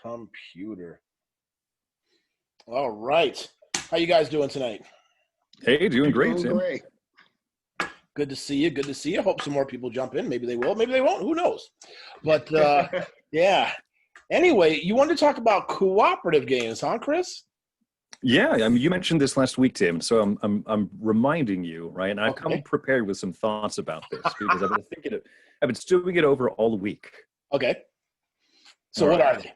computer. All right. How you guys doing tonight? Hey, doing great, Doing Tim. great. Good to see you. Good to see you. Hope some more people jump in. Maybe they will. Maybe they won't. Who knows? But yeah. Anyway, you wanted to talk about cooperative games, huh, Chris? Yeah, I mean, you mentioned this last week, Tim. So I'm reminding you, right? And I've Okay. come prepared with some thoughts about this because I've been stewing it over all week. Okay. So All what right. are they?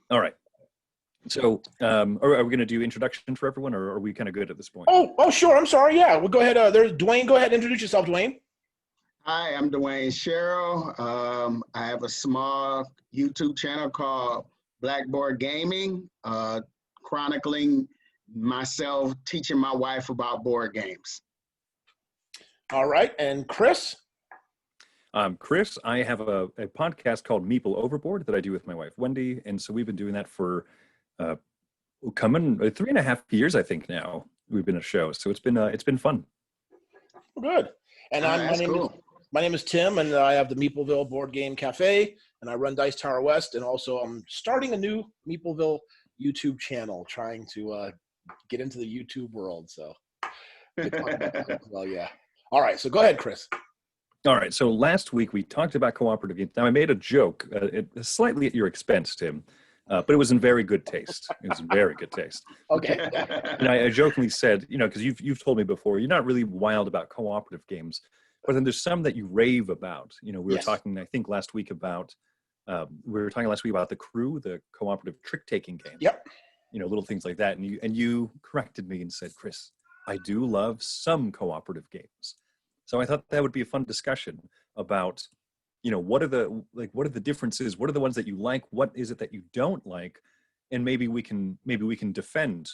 All right. So are we going to do introduction for everyone, or are we kind of good at this point? Oh, sure. I'm sorry. Yeah, we'll go ahead. There's Dwayne. Go ahead. Introduce yourself, Dwayne. Hi, I'm Dwayne Sherrill. I have a small YouTube channel called Blackboard Gaming, chronicling myself teaching my wife about board games. All right. And Chris? Chris, I have a podcast called Meeple Overboard that I do with my wife, Wendy. And so we've been doing that for coming 3.5 years, I think now. We've been a show. So it's been fun. Good. And my name is Tim, and I have the Meepleville Board Game Cafe, and I run Dice Tower West, and also I'm starting a new Meepleville YouTube channel, trying to get into the YouTube world. So, well, yeah. All right, so go ahead, Chris. All right, so last week we talked about cooperative games. Now I made a joke, slightly at your expense, Tim, but it was in very good taste. It was in very good taste. Okay. And I jokingly said, because you've told me before, you're not really wild about cooperative games. But then there's some that you rave about. We were talking, I think, last week about the Crew, the cooperative trick-taking game. Yep. Little things like that. And you corrected me and said, Chris, I do love some cooperative games. So I thought that would be a fun discussion about, what are the differences? What are the ones that you like? What is it that you don't like? And maybe we can defend.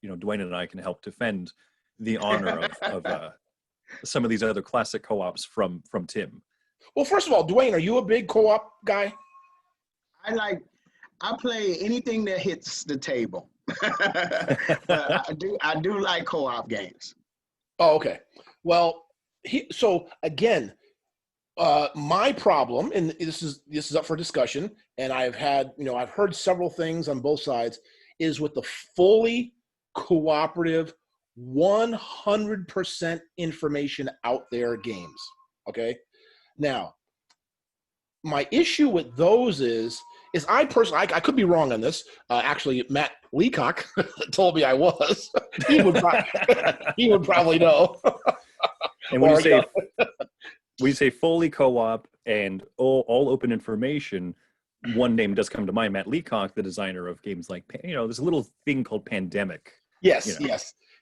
Dwayne and I can help defend the honor of some of these other classic co-ops from Timm. Well, first of all, Dwayne, are you a big co-op guy? I play anything that hits the table. But I do like co-op games. Oh, okay. Well, so again, my problem, and this is up for discussion, and I've heard several things on both sides, is with the fully cooperative 100% information out there games. Okay. Now, my issue with those is I personally, I could be wrong on this. Actually, Matt Leacock told me I was. he would probably know. And when you say fully co-op and all open information, one name does come to mind, Matt Leacock, the designer of games like, there's a little thing called Pandemic. Yes.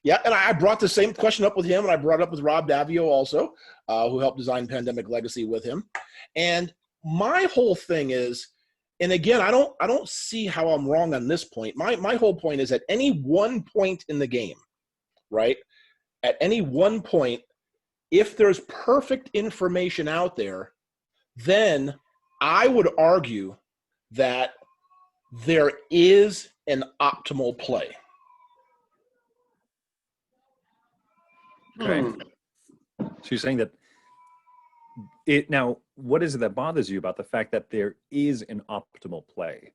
Yeah, and I brought the same question up with him, and I brought it up with Rob Davio also, who helped design Pandemic Legacy with him. And my whole thing is, and again, I don't see how I'm wrong on this point. My whole point is at any one point in the game, right? At any one point, if there's perfect information out there, then I would argue that there is an optimal play. Okay. So you're saying that now, what is it that bothers you about the fact that there is an optimal play?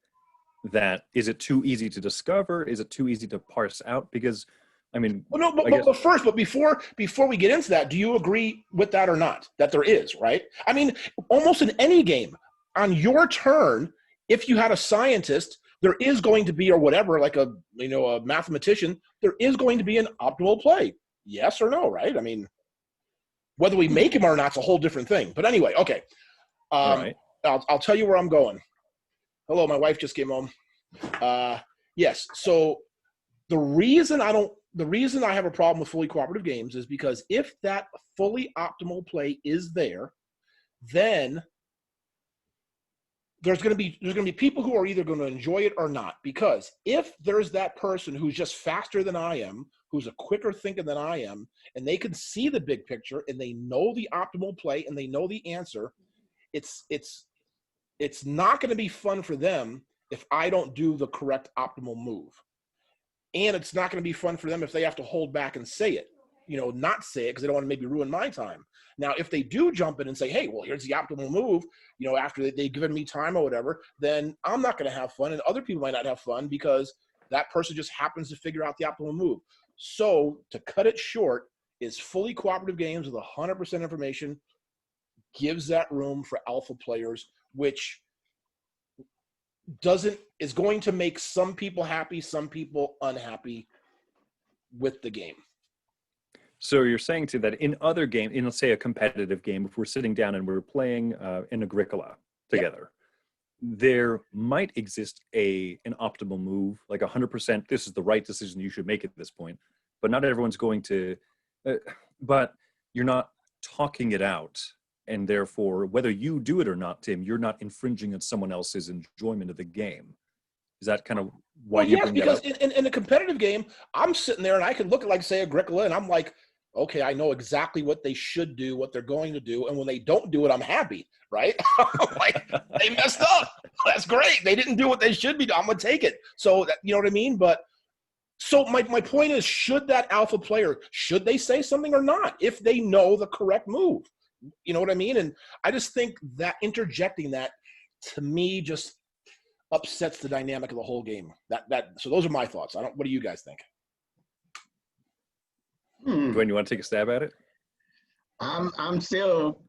That is it too easy to discover? Is it too easy to parse out? Because but before we get into that, do you agree with that or not? That there is, right? I mean, almost in any game, on your turn, if you had a scientist, there is going to be, or whatever, like a mathematician, there is going to be an optimal play. Yes or no, right? I mean, whether we make him or not is a whole different thing. But anyway, okay. Right. I'll tell you where I'm going. Hello, my wife just came home. Yes. So the reason I have a problem with fully cooperative games is because if that fully optimal play is there, then there's going to be people who are either going to enjoy it or not. Because if there's that person who's just faster than I am, who's a quicker thinker than I am, and they can see the big picture and they know the optimal play and they know the answer, it's not going to be fun for them if I don't do the correct optimal move. And it's not going to be fun for them if they have to hold back and say it. not say it because they don't want to maybe ruin my time. Now, if they do jump in and say, hey, well, here's the optimal move, after they've given me time or whatever, then I'm not going to have fun, and other people might not have fun because that person just happens to figure out the optimal move. So to cut it short, is fully cooperative games with 100% information gives that room for alpha players, which is going to make some people happy, some people unhappy with the game. So you're saying to that in other games, in let's say a competitive game, if we're sitting down and we're playing in Agricola together, there might exist an optimal move, like 100%, this is the right decision you should make at this point, but not everyone's going to, but you're not talking it out. And therefore, whether you do it or not, Tim, you're not infringing on someone else's enjoyment of the game. Is that kind of why you bring that up? Because in a competitive game, I'm sitting there and I can look at, like, say, Agricola, and I'm like, okay, I know exactly what they should do, what they're going to do. And when they don't do it, I'm happy, right? I'm like, they messed up. That's great. They didn't do what they should be doing. I'm going to take it. So, you know what I mean? But so my point is, should that alpha player, should they say something or not if they know the correct move? You know what I mean? And I just think that interjecting that, to me, just upsets the dynamic of the whole game. So those are my thoughts. What do you guys think? Dwayne, you want to take a stab at it? I'm still.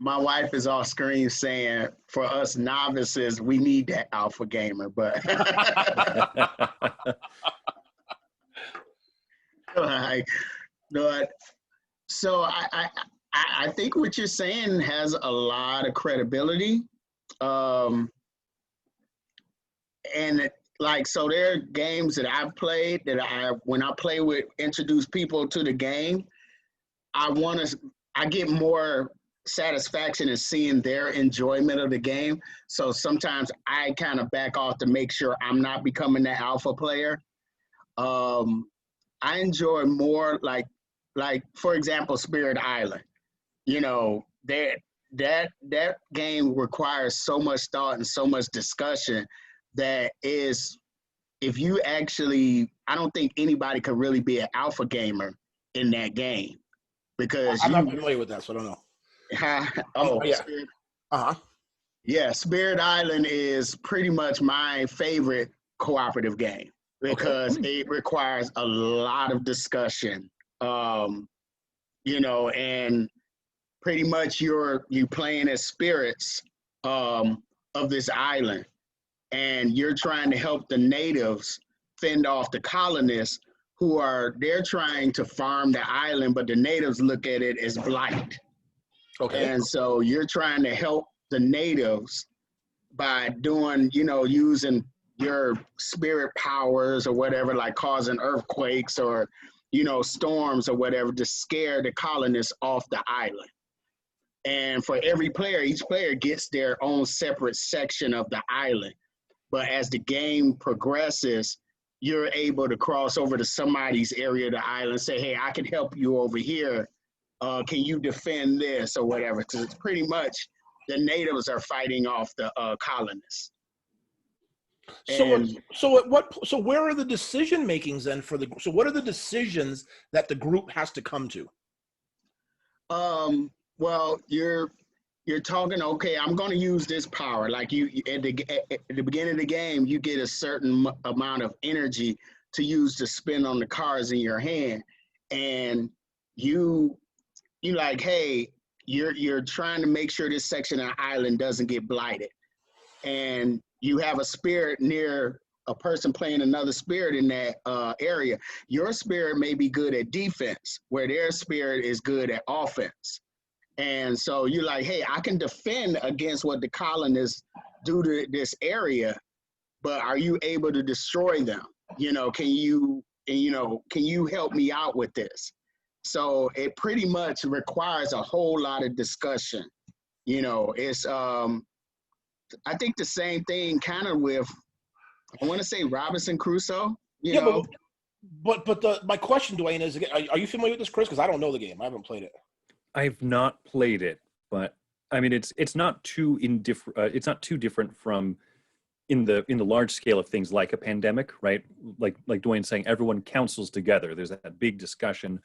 My wife is off screen saying, for us novices, we need that alpha gamer, but so I think what you're saying has a lot of credibility. And so there are games that I've played when I play with, introduce people to the game, I get more satisfaction in seeing their enjoyment of the game. So sometimes I kind of back off to make sure I'm not becoming that alpha player. I enjoy more like for example, Spirit Island. That game requires so much thought and so much discussion that is, if you actually, I don't think anybody could really be an alpha gamer in that game because I'm not familiar with that, so I don't know. Yeah. Yeah, Spirit Island is pretty much my favorite cooperative game because it requires a lot of discussion. And pretty much you playing as spirits of this island, and you're trying to help the natives fend off the colonists they're trying to farm the island, but the natives look at it as blight. Okay. And so you're trying to help the natives by doing, using your spirit powers or whatever, like causing earthquakes or, storms or whatever to scare the colonists off the island. And for every player, each player gets their own separate section of the island. But as the game progresses, you're able to cross over to somebody's area of the island and say, hey, I can help you over here. Can you defend this or whatever? Because it's pretty much the natives are fighting off the colonists. So where are the decision makings then so what are the decisions that the group has to come to? Well, you're talking, okay, I'm going to use this power. Like at the beginning of the game, you get a certain amount of energy to use to spend on the cards in your hand. And you like, hey, you're trying to make sure this section of the island doesn't get blighted. And you have a spirit near a person playing another spirit in that area. Your spirit may be good at defense, where their spirit is good at offense. And so you're like, hey, I can defend against what the colonists do to this area, but are you able to destroy them? Can you help me out with this? So it pretty much requires a whole lot of discussion. It's, I think the same thing kind of with, I want to say Robinson Crusoe, But my question, Dwayne, is, are you familiar with this, Chris? Because I don't know the game. I haven't played it. I've not played it, but I mean, it's not too different from in the large scale of things like a pandemic, right? Like Dwayne saying, everyone counsels together. There's that big discussion.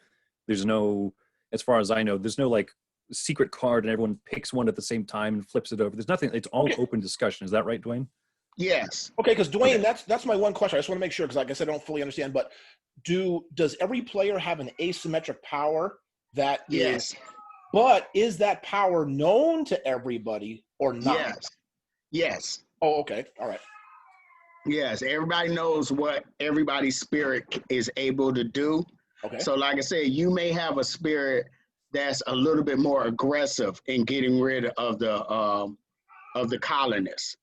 There's no, as far as I know, there's no like secret card and everyone picks one at the same time and flips it over. There's nothing. It's all open discussion. Is that right, Dwayne? Yes. Okay, because Dwayne, Okay. that's my one question. I just want to make sure, because like I said, I don't fully understand. But does every player have an asymmetric power that is? Yes. But is that power known to everybody or not? Yes. Yes. Oh, okay. All right. Yes. Everybody knows what everybody's spirit is able to do. Okay. So like I said, you may have a spirit that's a little bit more aggressive in getting rid of the colonists.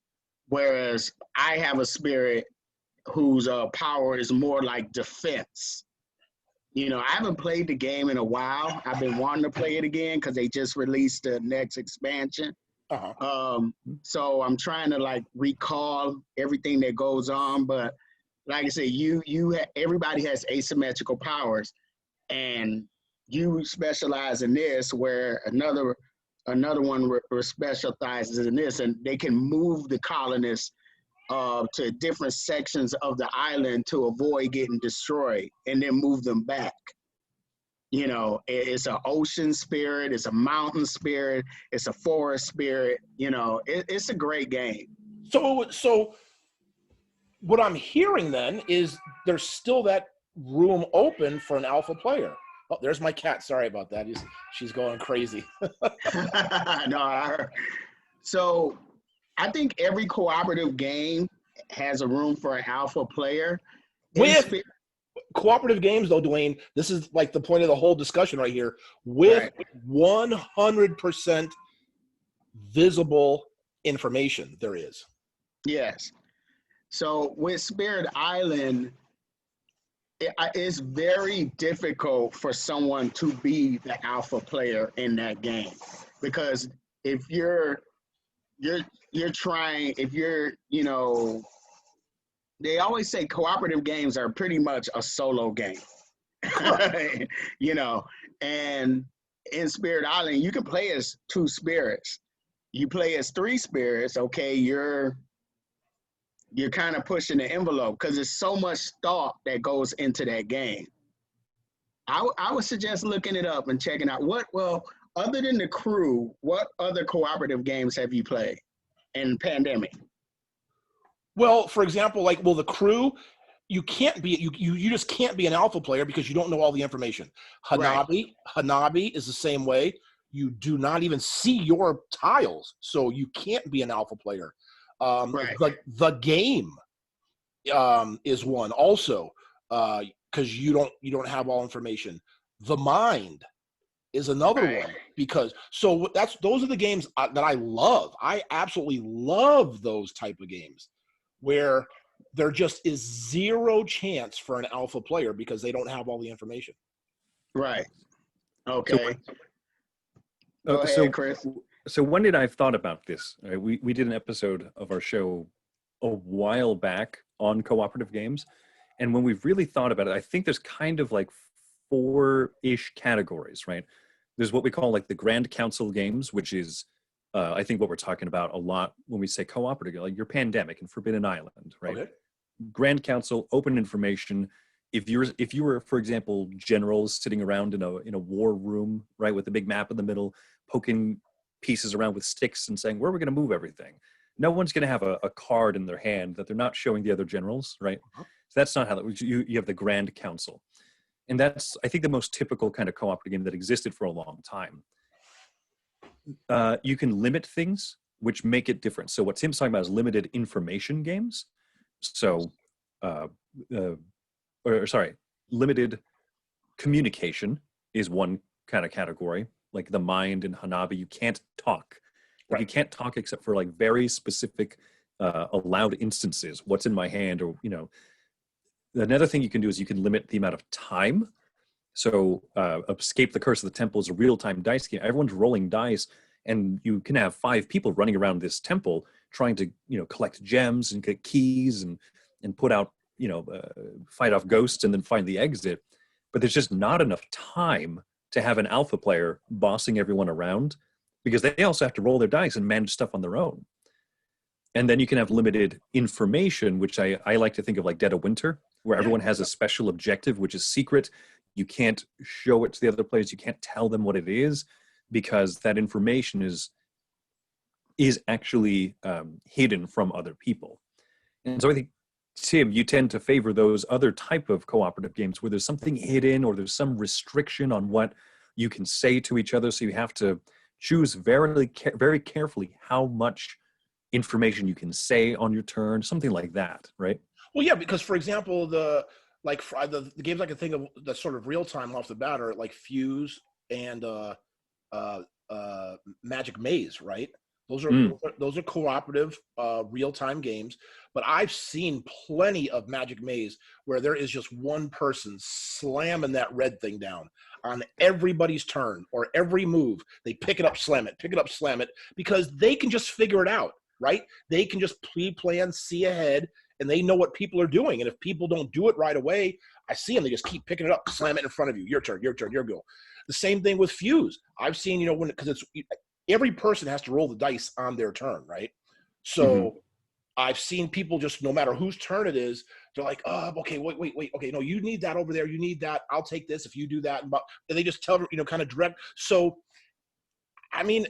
Whereas I have a spirit whose power is more like defense. You know, I haven't played the game in a while. I've been wanting to play it again because they just released the next expansion. So I'm trying to like recall everything that goes on. But like I said, everybody has asymmetrical powers, and you specialize in this, where another one specializes in this, and they can move the colonists to different sections of the island to avoid getting destroyed, and then move them back. You know, it's an ocean spirit, it's a mountain spirit, it's a forest spirit. You know, it's a great game. So what I'm hearing then is there's still that room open for an alpha player. Oh, there's my cat. Sorry about that. She's going crazy. No, so I think every cooperative game has a room for an alpha player. With cooperative games, though, Dwayne, this is like the point of the whole discussion right here. With 100% visible information, there is. Yes. So with Spirit Island, it's very difficult for someone to be the alpha player in that game, because if you're trying, you know, they always say cooperative games are pretty much a solo game. You know, and in Spirit Island, you can play as 2 spirits. You play as 3 spirits, okay, you're kind of pushing the envelope, because there's so much thought that goes into that game. I would suggest looking it up and checking out other than The Crew, what other cooperative games have you played in Pandemic? Well, for example, The Crew, you just can't be an alpha player because you don't know all the information. Hanabi is the same way. You do not even see your tiles, so you can't be an alpha player. The game is one also, because you don't have all information. The Mind is another one, because those are the games that I love. I absolutely love those type of games where there just is zero chance for an alpha player because they don't have all the information. Right. Okay. Go ahead, so Chris. So when did I have thought about this? Right? We did an episode of our show a while back on cooperative games. And when we've really thought about it, I think there's kind of like 4-ish categories, right? There's what we call like the Grand Council games, which is, I think what we're talking about a lot when we say cooperative, like your Pandemic and Forbidden Island, right? Okay. Grand Council, open information. If you were, for example, generals sitting around in a war room, right, with a big map in the middle, poking pieces around with sticks and saying, where are we going to move everything? No one's going to have a card in their hand that they're not showing the other generals, right? So that's not how that works. You have the Grand Council. And that's, I think, the most typical kind of cooperative game that existed for a long time. You can limit things, which make it different. So what Tim's talking about is limited information games. So, limited communication is one kind of category. Like The Mind and Hanabi, you can't talk. Like, you can't talk except for like very specific allowed instances. What's in my hand, or another thing you can do is you can limit the amount of time. So Escape the Curse of the Temple is a real-time dice game. Everyone's rolling dice, and you can have 5 people running around this temple trying to collect gems and get keys and put out fight off ghosts and then find the exit. But there's just not enough time to have an alpha player bossing everyone around, because they also have to roll their dice and manage stuff on their own. And then you can have limited information, which I like to think of like Dead of Winter, where everyone has a special objective, which is secret. You can't show it to the other players. You can't tell them what it is, because that information is actually hidden from other people. And so I think, Tim, you tend to favor those other type of cooperative games where there's something hidden or there's some restriction on what you can say to each other. So you have to choose very carefully how much information you can say on your turn, something like that, right? Well, yeah, because for example, the games I can think of that sort of real time off the bat are like Fuse and Magic Maze, right? Those are cooperative real time games. But I've seen plenty of Magic Maze where there is just one person slamming that red thing down on everybody's turn or every move. They pick it up, slam it, because they can just figure it out, right? They can just pre-plan, see ahead, and they know what people are doing. And if people don't do it right away, I see them, they just keep picking it up, slam it in front of you. Your turn, your go. The same thing with Fuse. I've seen, because it's every person has to roll the dice on their turn, right? So I've seen people just, no matter whose turn it is, they're like, oh, okay, wait. Okay, no, you need that over there. You need that. I'll take this if you do that. And they just tell, kind of direct. So, I mean,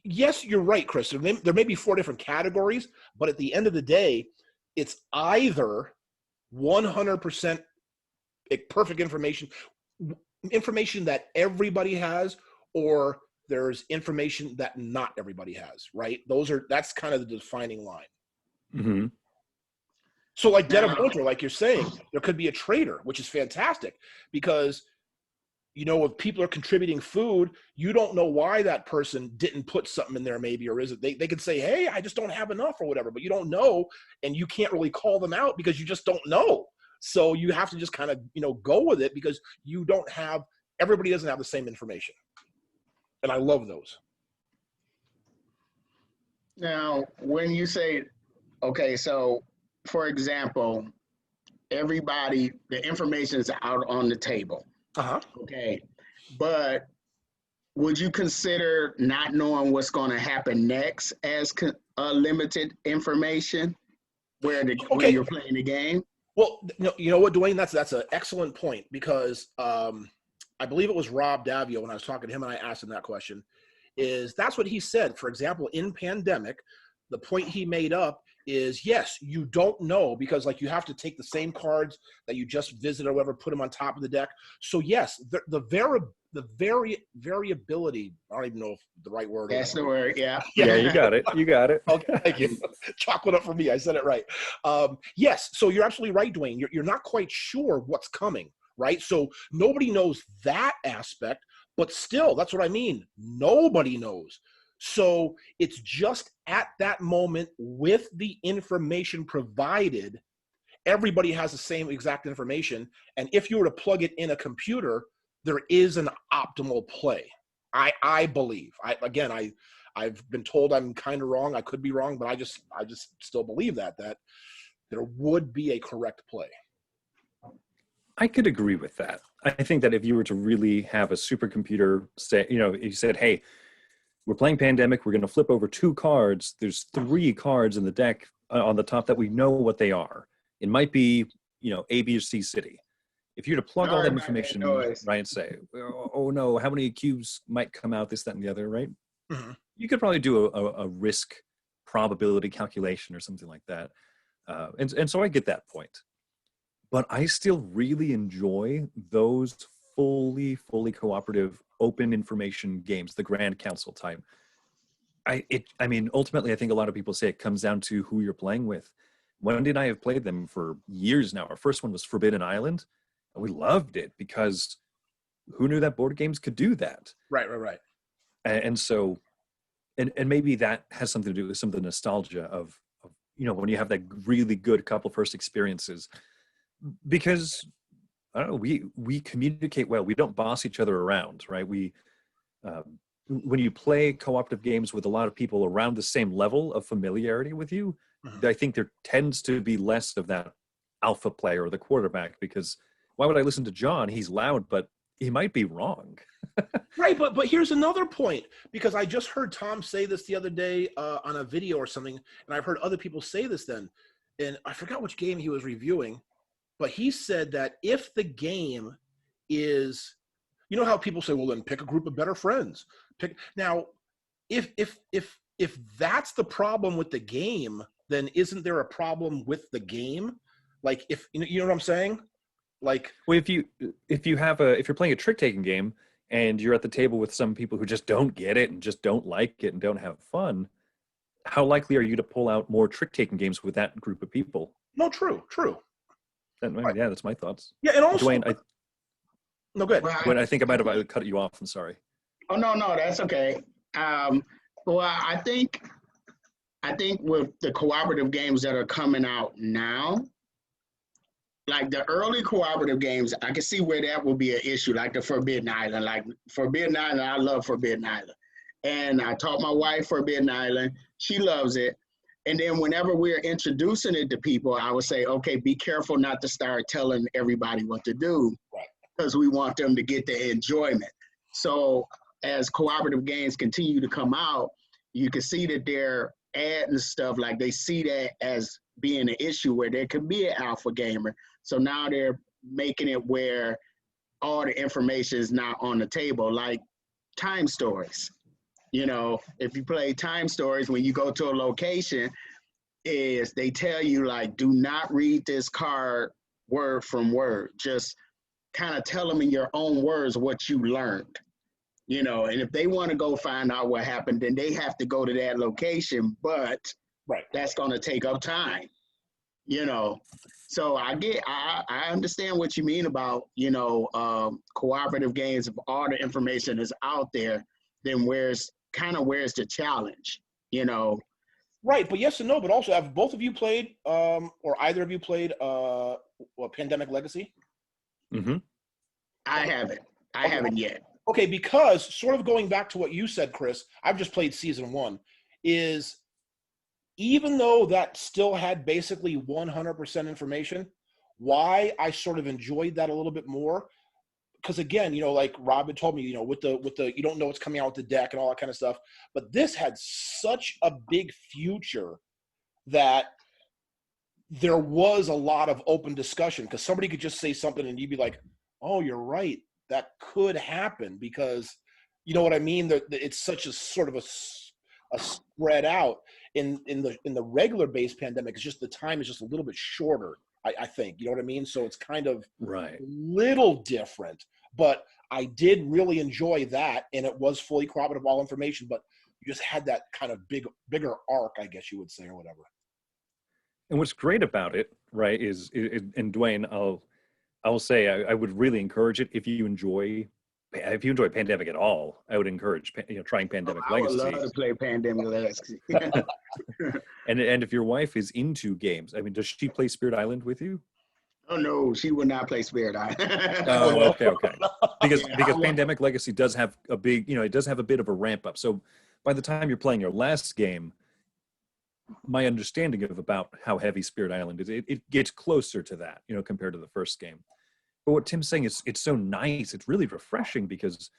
yes, you're right, Chris. There may be 4 different categories, but at the end of the day, it's either 100% perfect information that everybody has, or there's information that not everybody has, right? That's kind of the defining line. Mm-hmm. So like Dead of Winter, like you're saying, there could be a trader, which is fantastic, because if people are contributing food, you don't know why that person didn't put something in there, maybe, or is it they could say, hey, I just don't have enough or whatever, but you don't know, and you can't really call them out because you just don't know. So you have to just kind of go with it, because everybody doesn't have the same information. And I love those. Now, when you say, okay, so for example, the information is out on the table. Okay, but would you consider not knowing what's going to happen next as limited information when you're playing the game? Well, you know what, Dwayne, that's an excellent point, because I believe it was Rob Davio, when I was talking to him and I asked him that question, that's what he said. For example, in Pandemic, the point he made up is, yes, you don't know, because like you have to take the same cards that you just visited or whatever, put them on top of the deck. So yes, the variability, I don't even know if the right word is. That's the word, yeah. Yeah, you got it. Okay, thank you. Chocolate up for me. I said it right. Yes, so you're absolutely right, Dwayne. You're not quite sure what's coming, right? So nobody knows that aspect, but still, that's what I mean. Nobody knows. So it's just at that moment, with the information provided, everybody has the same exact information. And if you were to plug it in a computer, there is an optimal play. I believe. I've been told I'm kind of wrong. I could be wrong, but I just still believe that there would be a correct play. I could agree with that. I think that if you were to really have a supercomputer say, you said, hey, we're playing Pandemic, we're going to flip over 2 cards. There's 3 cards in the deck on the top that we know what they are. It might be, A, B, or C city. If you were to plug all that information, right, and say, oh no, how many cubes might come out, this, that, and the other, right? Mm-hmm. You could probably do a risk probability calculation or something like that. And so I get that point. But I still really enjoy those fully cooperative open information games, the Grand Council type. Ultimately, I think a lot of people say it comes down to who you're playing with. Wendy and I have played them for years now. Our first one was Forbidden Island, and we loved it because who knew that board games could do that? Right. And so, and maybe that has something to do with some of the nostalgia of when you have that really good couple first experiences, because I don't know, we communicate well. We don't boss each other around, right? When you play cooperative games with a lot of people around the same level of familiarity with you, I think there tends to be less of that alpha player or the quarterback, because why would I listen to John? He's loud, but he might be wrong. Right, but here's another point, because I just heard Tom say this the other day on a video or something, and I've heard other people say this then, and I forgot which game he was reviewing, but he said that if the game is, you know how people say, well, then pick a group of better friends. Now, if that's the problem with the game, then isn't there a problem with the game? Like, if you know what I'm saying? Like, Well, if you're playing a trick-taking game and you're at the table with some people who just don't get it and just don't like it and don't have fun, how likely are you to pull out more trick-taking games with that group of people? no, true. Right. Yeah, that's my thoughts. Yeah, and also, Dwayne, no, good. Dwayne, I think I might have cut you off. I'm sorry. Oh, no, that's okay. Well, I think with the cooperative games that are coming out now, like the early cooperative games, I can see where that will be an issue, like the Forbidden Island. Like Forbidden Island, I love Forbidden Island. And I taught my wife Forbidden Island. She loves it. And then whenever we're introducing it to people, I would say, okay, be careful not to start telling everybody what to do, Right, because we want them to get the enjoyment. So as cooperative games continue to come out, you can see that they're adding stuff, like they see that as being an issue where there could be an alpha gamer. So now they're making it where all the information is not on the table, like time stories. You know, if you play time stories, when you go to a location, is they tell you, like, do not read this card word from word. Just kind of tell them in your own words what you learned. You know, and if they want to go find out what happened, then they have to go to that location, but right. that's going to take up time, you know. So I understand what you mean about, you know, cooperative games. If all the information is out there, then where's the challenge, you know? Right, but yes and no. But also, have both of you played, or either of you played, Pandemic Legacy? Mm-hmm. I haven't yet. Okay, because sort of going back to what you said, Chris, I've just played season 1, is even though that still had basically 100% information, why I sort of enjoyed that a little bit more, because again, you know, like Rob had told me, you know, with the you don't know what's coming out with the deck and all that kind of stuff, but this had such a big future that there was a lot of open discussion, because somebody could just say something and you'd be like, oh, you're right, that could happen, because you know what I mean? It's such a sort of a spread out. In the regular base pandemic, it's just the time is just a little bit shorter, I think. You know what I mean? So it's kind of Right. little different. But I did really enjoy that, and it was fully cooperative, all information, but you just had that kind of bigger arc, I guess you would say, or whatever. And what's great about it, right, is and Dwayne, I'll say I would really encourage it if you enjoy Pandemic at all. I would encourage trying Pandemic Legacy. I would love to play Pandemic Legacy. And if your wife is into games, I mean, does she play Spirit Island with you? Oh no, she would not play Spirit Island. Oh, okay. Because Yeah, Pandemic Legacy does have a big, it does have a bit of a ramp up. So by the time you're playing your last game, my understanding of about how heavy Spirit Island is, it gets closer to that, compared to the first game. But what Tim's saying is, it's so nice. It's really refreshing because,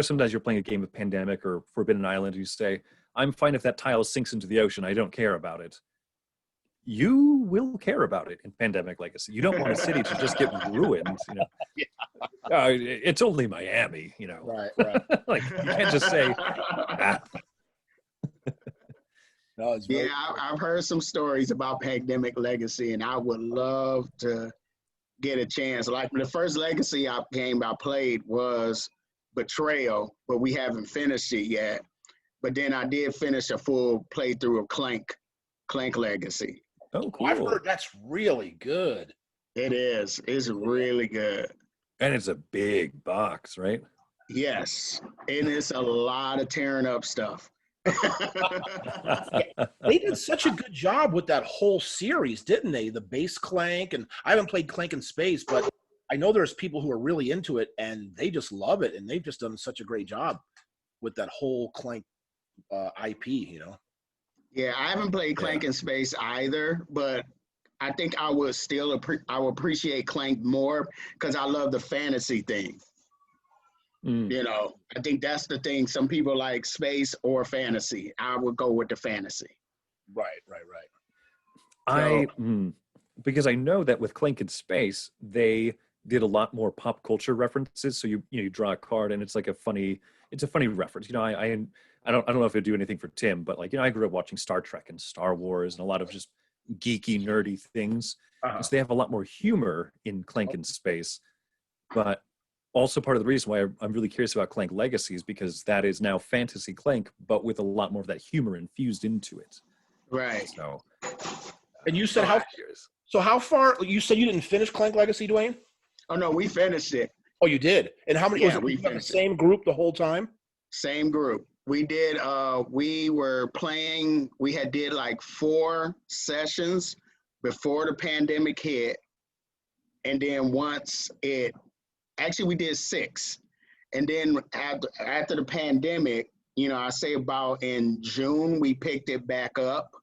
sometimes you're playing a game of Pandemic or Forbidden Island, you say, I'm fine if that tile sinks into the ocean. I don't care about it. You will care about it in Pandemic Legacy. You don't want a city to just get ruined. Yeah. It's only Miami, Right. Like, you can't just say, ah. No, it's very I've heard some stories about Pandemic Legacy, and I would love to get a chance. Like the first Legacy game I played was Betrayal, but we haven't finished it yet. But then I did finish a full playthrough of Clank Legacy. Oh, cool. I've heard that's really good. It is. It's really good. And it's a big box, right? Yes. And it's a lot of tearing up stuff. They did such a good job with that whole series, didn't they? The base Clank, and I haven't played Clank in Space, but I know there's people who are really into it and they just love it, and they've just done such a great job with that whole Clank IP, Yeah, I haven't played Clank in Space either, but I think I would still I would appreciate Clank more because I love the fantasy thing. Mm. You know, I think that's the thing. Some people like space or fantasy. I would go with the fantasy. Right, right, right. So, Because I know that with Clank in Space, they did a lot more pop culture references. So you draw a card and it's like it's a funny reference. You know, I don't know if it'd do anything for Tim, but like, you know, I grew up watching Star Trek and Star Wars and a lot of just geeky, nerdy things. And so they have a lot more humor in Clank in Space. But also part of the reason why I'm really curious about Clank Legacy is because that is now fantasy Clank, but with a lot more of that humor infused into it. right. So, And you said Right. how far, you said you didn't finish Clank Legacy, Dwayne? Oh, no, we finished it. Oh, you did? And how many, Yeah, was we it the finished it. same group the whole time? Same group. We did, we were playing, we had did like 4 sessions before the pandemic hit. And then actually we did 6. And then after the pandemic, you know, I say about in June, we picked it back up.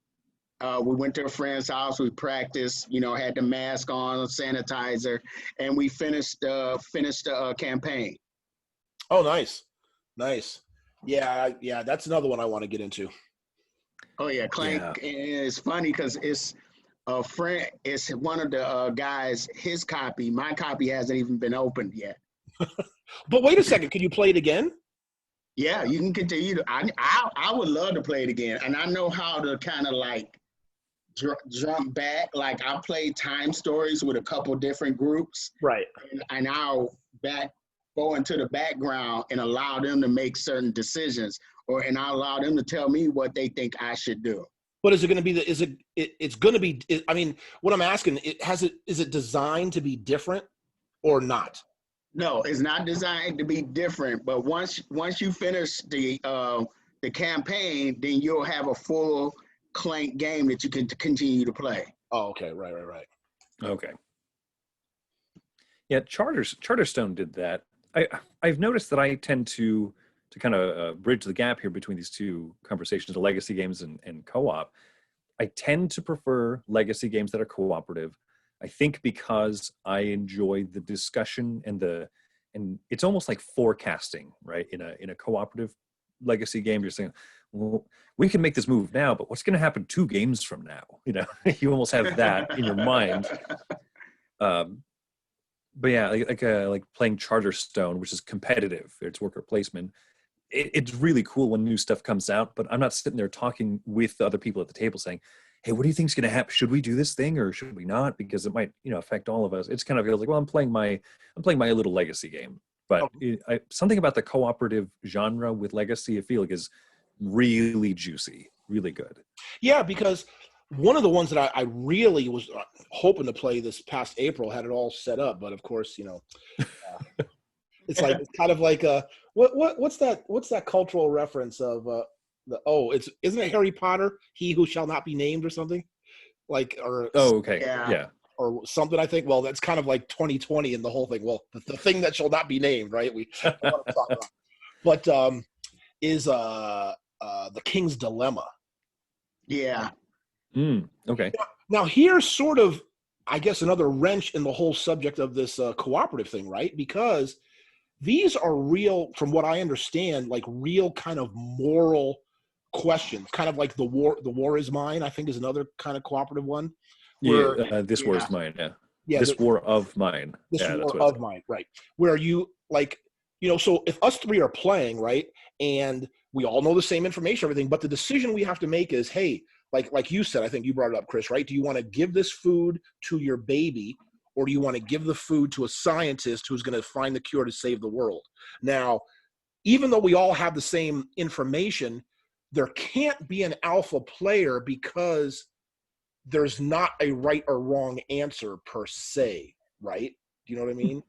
We went to a friend's house, we practiced, you know, had the mask on, sanitizer, and we finished the campaign. Oh, nice. Nice. Yeah, that's another one I want to get into. Oh yeah, Clank is funny because it's a friend. It's one of the guys. His copy, my copy, hasn't even been opened yet. But wait a second, can you play it again? Yeah, you can continue to. I would love to play it again, and I know how to kind of like jump back. Like I played Time Stories with a couple different groups, Right. and I'll go into the background and allow them to make certain decisions, and I'll allow them to tell me what they think I should do. But is it going to be it's going to be, I mean, what I'm asking, is it designed to be different or not? No, it's not designed to be different. But once you finish the campaign, then you'll have a full Clank game that you can continue to play. Oh, okay. Right. Okay. Yeah, Charterstone did that. I've noticed that I tend to kind of bridge the gap here between these two conversations, the legacy games and co-op. I tend to prefer legacy games that are cooperative. I think because I enjoy the discussion and it's almost like forecasting, right? In a cooperative legacy game, you're saying, well, we can make this move now, but what's going to happen 2 games from now? You know, you almost have that in your mind. But yeah, like playing Charterstone, which is competitive, it's worker placement. It's really cool when new stuff comes out, but I'm not sitting there talking with the other people at the table saying, hey, what do you think is going to happen? Should we do this thing or should we not? Because it might, you know, affect all of us. It's kind of feels like, well, I'm playing my little legacy game. But something about the cooperative genre with legacy, I feel like is really juicy, really good. Yeah, because one of the ones that I really was hoping to play this past April had it all set up, but of course, you know, it's kind of like what's that cultural reference of isn't it Harry Potter, He Who Shall Not Be Named or something? Like, or okay. Yeah. Or something, I think. Well, that's kind of like 2020 and the whole thing. Well, the thing that shall not be named, right? We don't want to talk about. But is the King's Dilemma. Yeah. Okay. Now here's sort of, I guess, another wrench in the whole subject of this cooperative thing, right? Because these are real, from what I understand, like real kind of moral questions, kind of like the war is mine, I think is another kind of cooperative one. Where, this war is mine. Yeah. This war of mine. This yeah, war of mine, right? Where you like, you know, so if us 3 are playing, right, and we all know the same information, everything, but the decision we have to make is, hey, like you said, I think you brought it up, Chris, right? Do you want to give this food to your baby, or do you want to give the food to a scientist who's going to find the cure to save the world? Now, even though we all have the same information, there can't be an alpha player because there's not a right or wrong answer per se, right? Do you know what I mean?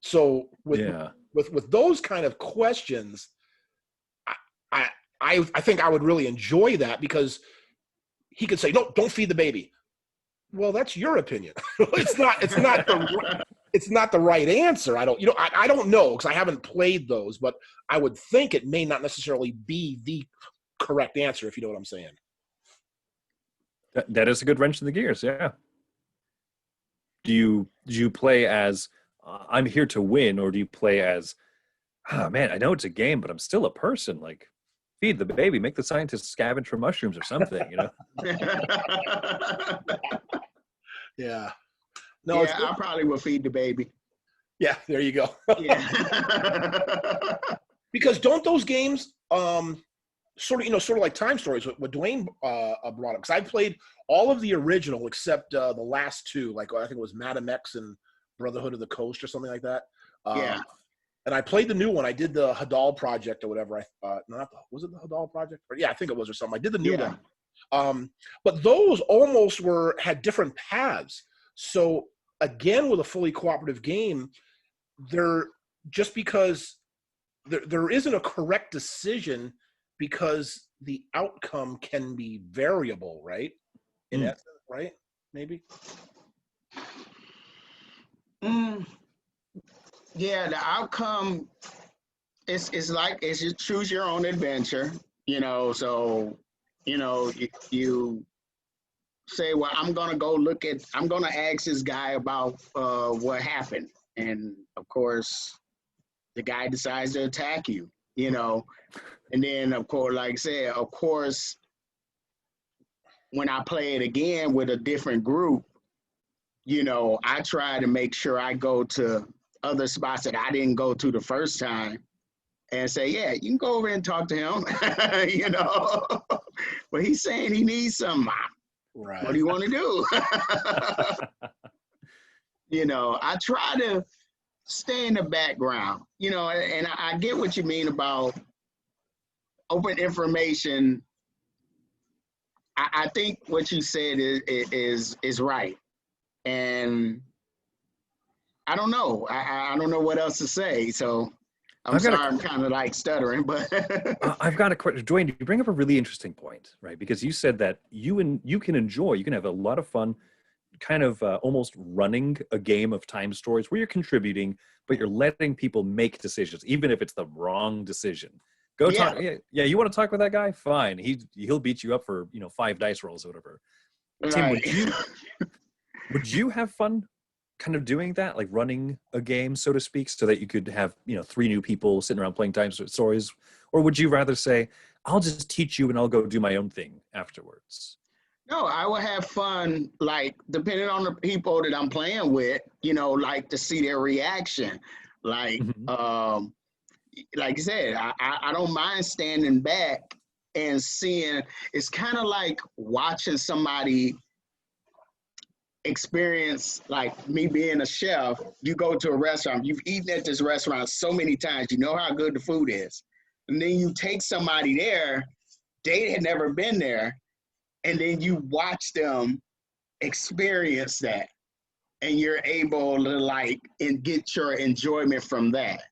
So with those kind of questions, I think I would really enjoy that, because he could say, no, don't feed the baby. Well, that's your opinion. It's not the right answer. I don't know, because I haven't played those, but I would think it may not necessarily be the correct answer, if you know what I'm saying. That is a good wrench in the gears. Yeah. Do you play as I'm here to win, or do you play as oh man, I know it's a game, but I'm still a person. Like, feed the baby, make the scientists scavenge for mushrooms or something, you know? Yeah. No, it's Yeah, I probably will feed the baby. yeah. There you go. Yeah. Because don't those games sort of like Time Stories, what Dwayne brought up? Because I played all of the original except the last two, like I think it was Madam X and Brotherhood of the Coast or something like that. Yeah. And I played the new one. I did the Hadal project or whatever. Was it the Hadal project? Or, yeah, I think it was or something. I did the new Yeah. one. But those almost had different paths. So again, with a fully cooperative game, there just because there isn't a correct decision because the outcome can be variable, right? In essence, right? Maybe. Yeah, the outcome is like it's you choose your own adventure, so you say, well, I'm gonna ask this guy about what happened. And of course the guy decides to attack you, and then of course, like I said, of course, when I play it again with a different group, I try to make sure I go to other spots that I didn't go to the first time and say, yeah, you can go over and talk to him, but he's saying he needs some. Right. What do you want to do? I try to stay in the background, and I get what you mean about open information. I think what you said is right. And I don't know. I don't know what else to say. So I'm sorry, I'm kind of like stuttering, but I've got a question. Dwayne, you bring up a really interesting point, right? Because you said that you can have a lot of fun kind of almost running a game of Time Stories where you're contributing, but you're letting people make decisions, even if it's the wrong decision. Go talk. Yeah, you want to talk with that guy? Fine. He'll beat you up for 5 dice rolls or whatever. Tim, would you have fun kind of doing that, like running a game, so to speak, so that you could have 3 new people sitting around playing Time Stories, or would you rather say, I'll just teach you and I'll go do my own thing afterwards? No, I would have fun, like, depending on the people that I'm playing with, like to see their reaction. Like, like I said, I don't mind standing back and seeing. It's kind of like watching somebody experience, like me being a chef. You go to a restaurant, you've eaten at this restaurant so many times, you know how good the food is. And then you take somebody there, they had never been there, and then you watch them experience that, and you're able to and get your enjoyment from that.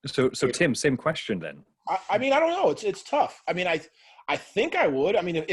So Tim, same question then. I mean, I don't know. It's tough. I mean, I think I would. I mean,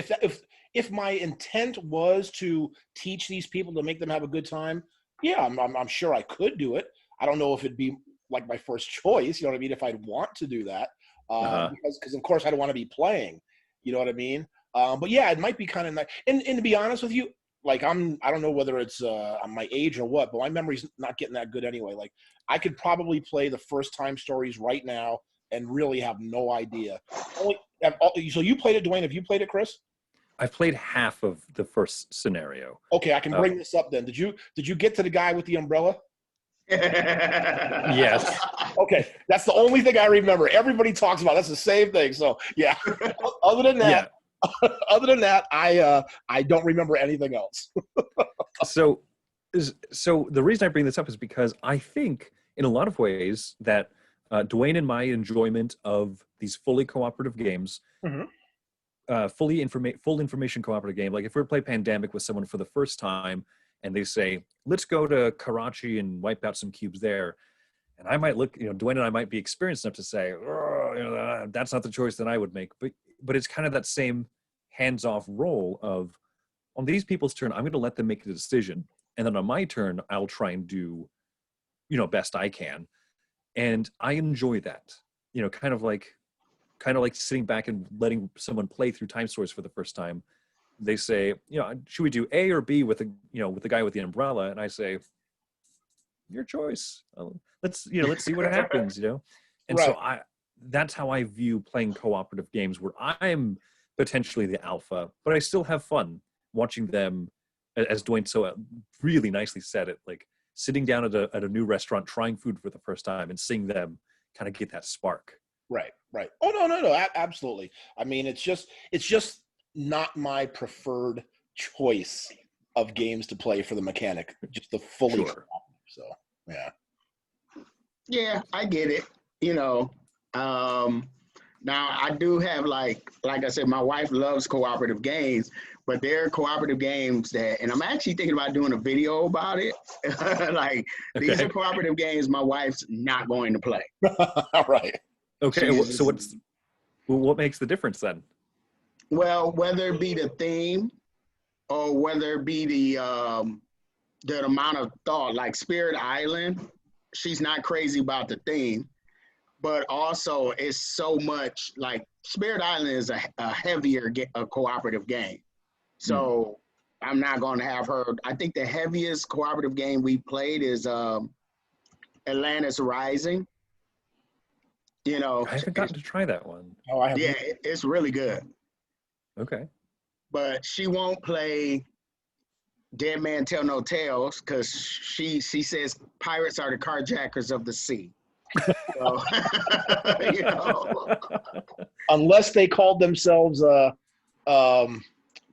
if my intent was to teach these people to make them have a good time, yeah, I'm sure I could do it. I don't know if it'd be like my first choice. You know what I mean? If I'd want to do that, because of course I don't want to be playing. You know what I mean? But yeah, it might be kind of nice. And to be honest with you, like I don't know whether it's my age or what, but my memory's not getting that good anyway. Like I could probably play the first Time Stories right now and really have no idea. So you played it, Dwayne. Have you played it, Chris? I've played half of the first scenario. Okay, I can bring this up then. Did you get to the guy with the umbrella? Yes. Okay, that's the only thing I remember. Everybody talks about it. That's the same thing. So yeah. Other than that, I don't remember anything else. So the reason I bring this up is because I think in a lot of ways that Dwayne and my enjoyment of these fully cooperative games, full information cooperative game, like if we play Pandemic with someone for the first time and they say, let's go to Karachi and wipe out some cubes there. And I might look, Dwayne and I might be experienced enough to say, that's not the choice that I would make. But it's kind of that same hands-off role of, on these people's turn, I'm going to let them make a decision. And then on my turn, I'll try and do, best I can. And I enjoy that, kind of like sitting back and letting someone play through Time Stories for the first time. They say, should we do A or B with the guy with the umbrella? And I say, your choice. Let's see what happens, And so that's how I view playing cooperative games, where I'm potentially the alpha, but I still have fun watching them, as Dwayne so really nicely said it, like sitting down at a new restaurant, trying food for the first time and seeing them kind of get that spark. Right. Oh, no, absolutely. I mean, it's just not my preferred choice of games to play for the mechanic, just the fully. Sure. So, yeah. Yeah, I get it. You know, now I do have like I said, my wife loves cooperative games, but there are cooperative games that, and I'm actually thinking about doing a video about it. Like these are cooperative games my wife's not going to play. Right. Okay. So what makes the difference then? Well, whether it be the theme or whether it be the amount of thought, like Spirit Island, she's not crazy about the theme, but also it's so much like Spirit Island is a heavier a cooperative game. So I'm not going to have her. I think the heaviest cooperative game we played is Atlantis Rising. You know, I haven't gotten to try that one. Oh, I have. Yeah, it's really good. Okay. But she won't play Dead Man Tell No Tales because she says pirates are the carjackers of the sea. So, you know. Unless they called themselves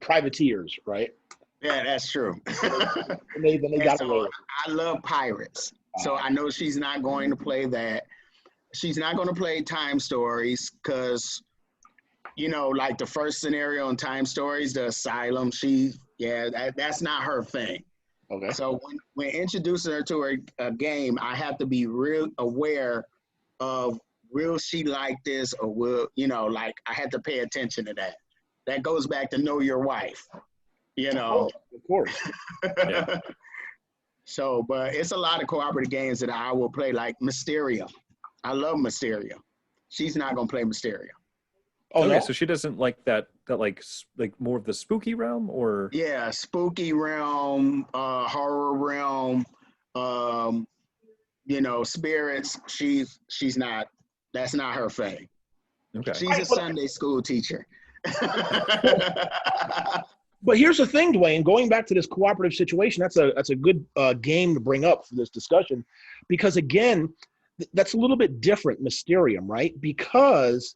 privateers, right? Yeah, that's true. They got so I love pirates. So I know she's not going to play that. She's not going to play Time Stories because, you know, like the first scenario in Time Stories, the asylum, that's not her thing. Okay. So when introducing her to a game, I have to be real aware of, will she like this, or will, you know, like I had to pay attention to that. That goes back to know your wife, you know. Of course. Yeah. So, but it's a lot of cooperative games that I will play, like Mysteria. I love Mysteria. She's not gonna play Mysteria. Oh, okay, no? So she doesn't like that like more of the spooky realm, or? Yeah, spooky realm, horror realm, you know, spirits. She's not. That's not her thing. Okay. She's a Sunday school teacher. But here's the thing, Dwayne. Going back to this cooperative situation, that's a good game to bring up for this discussion, because again, that's a little bit different, Mysterium, right? Because,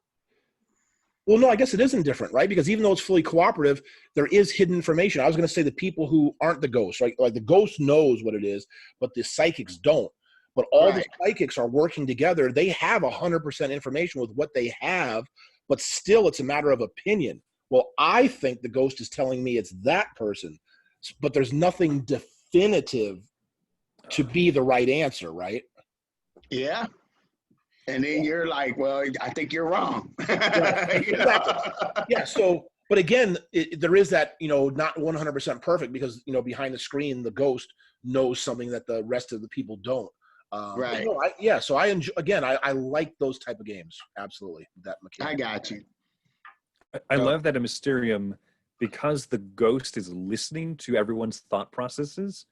well, no, I guess it isn't different, right? Because even though it's fully cooperative, there is hidden information. I was going to say the people who aren't the ghosts, right? Like the ghost knows what it is, but the psychics don't. But all the psychics are working together. They have 100% information with what they have, but still it's a matter of opinion. Well, I think the ghost is telling me it's that person, but there's nothing definitive to be the right answer, right? Yeah. And then you're like, well, I think you're wrong. Right. You know? Yeah. So, but again, there is that, you know, not 100% perfect, because, you know, behind the screen, the ghost knows something that the rest of the people don't. Right. You know, so I enjoy, again, I like those type of games. Absolutely. That mechanic. I got you. I love that in Mysterium, because the ghost is listening to everyone's thought processes.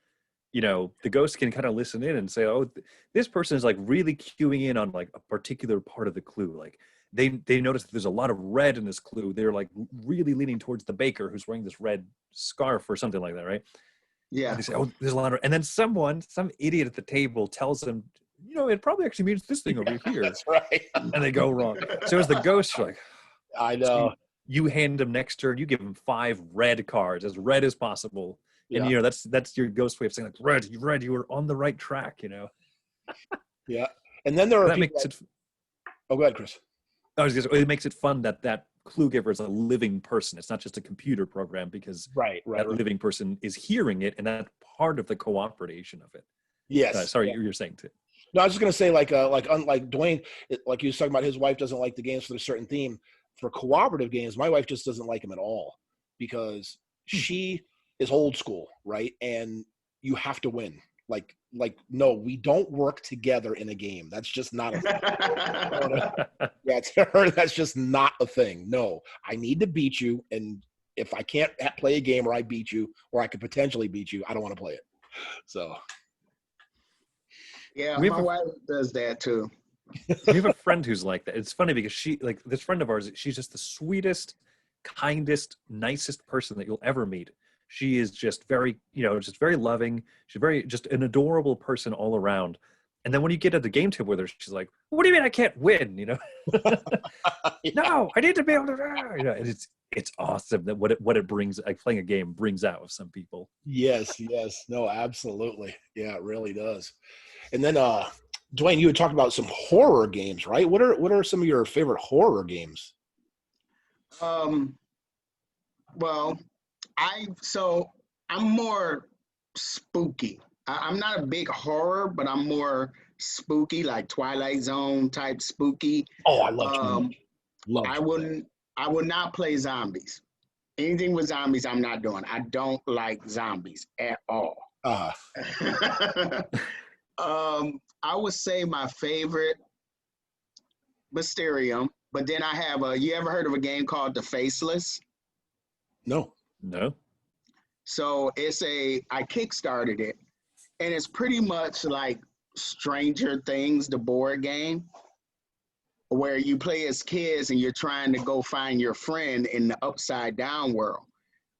You know, the ghost can kind of listen in and say, oh, this person is like really cueing in on like a particular part of the clue. Like they notice that there's a lot of red in this clue. They're like really leaning towards the baker who's wearing this red scarf or something like that, right? Yeah. And they say, oh, there's a lot of, and then some idiot at the table tells them, you know, it probably actually means this thing over here. That's right. And they go wrong. So as the ghost, you're like, I know. So you hand them next turn, you give them 5 red cards, as red as possible. And, you know, that's your ghost way of saying, like, red, you were on the right track, you know? Yeah. And then there are that makes it. Oh, go ahead, Chris. I was just, it makes it fun that clue giver is a living person. It's not just a computer program, because that living person is hearing it, and that's part of the cooperation of it. Yes. Sorry, you were saying too. No, I was just going to say, like Dwayne, like he was talking about, his wife doesn't like the games for a certain theme. For cooperative games, my wife just doesn't like them at all, because she is old school, right? And you have to win. Like, no, we don't work together in a game. That's just not a thing. Yeah, to her, that's just not a thing. No, I need to beat you. And if I can't play a game where I beat you, or I could potentially beat you, I don't want to play it. So. Yeah, my wife does that too. We have a friend who's like that. It's funny because this friend of ours, she's just the sweetest, kindest, nicest person that you'll ever meet. She is just very, just very loving. She's just an adorable person all around. And then when you get at the game table with her, she's like, "What do you mean I can't win?" No, I need to be able to, and it's awesome that what it brings, like playing a game brings out of some people. Yes, no, absolutely. Yeah, it really does. And then Dwayne, you had talked about some horror games, right? What are some of your favorite horror games? Well, I'm more spooky. I'm not a big horror, but I'm more spooky, like Twilight Zone type spooky. Oh, I love Um, love. I would not play zombies. Anything with zombies, I'm not doing. I don't like zombies at all. I would say my favorite Mysterium, but then I have you ever heard of a game called The Faceless? No. So I kickstarted it, and it's pretty much like Stranger Things, the board game, where you play as kids and you're trying to go find your friend in the upside down world.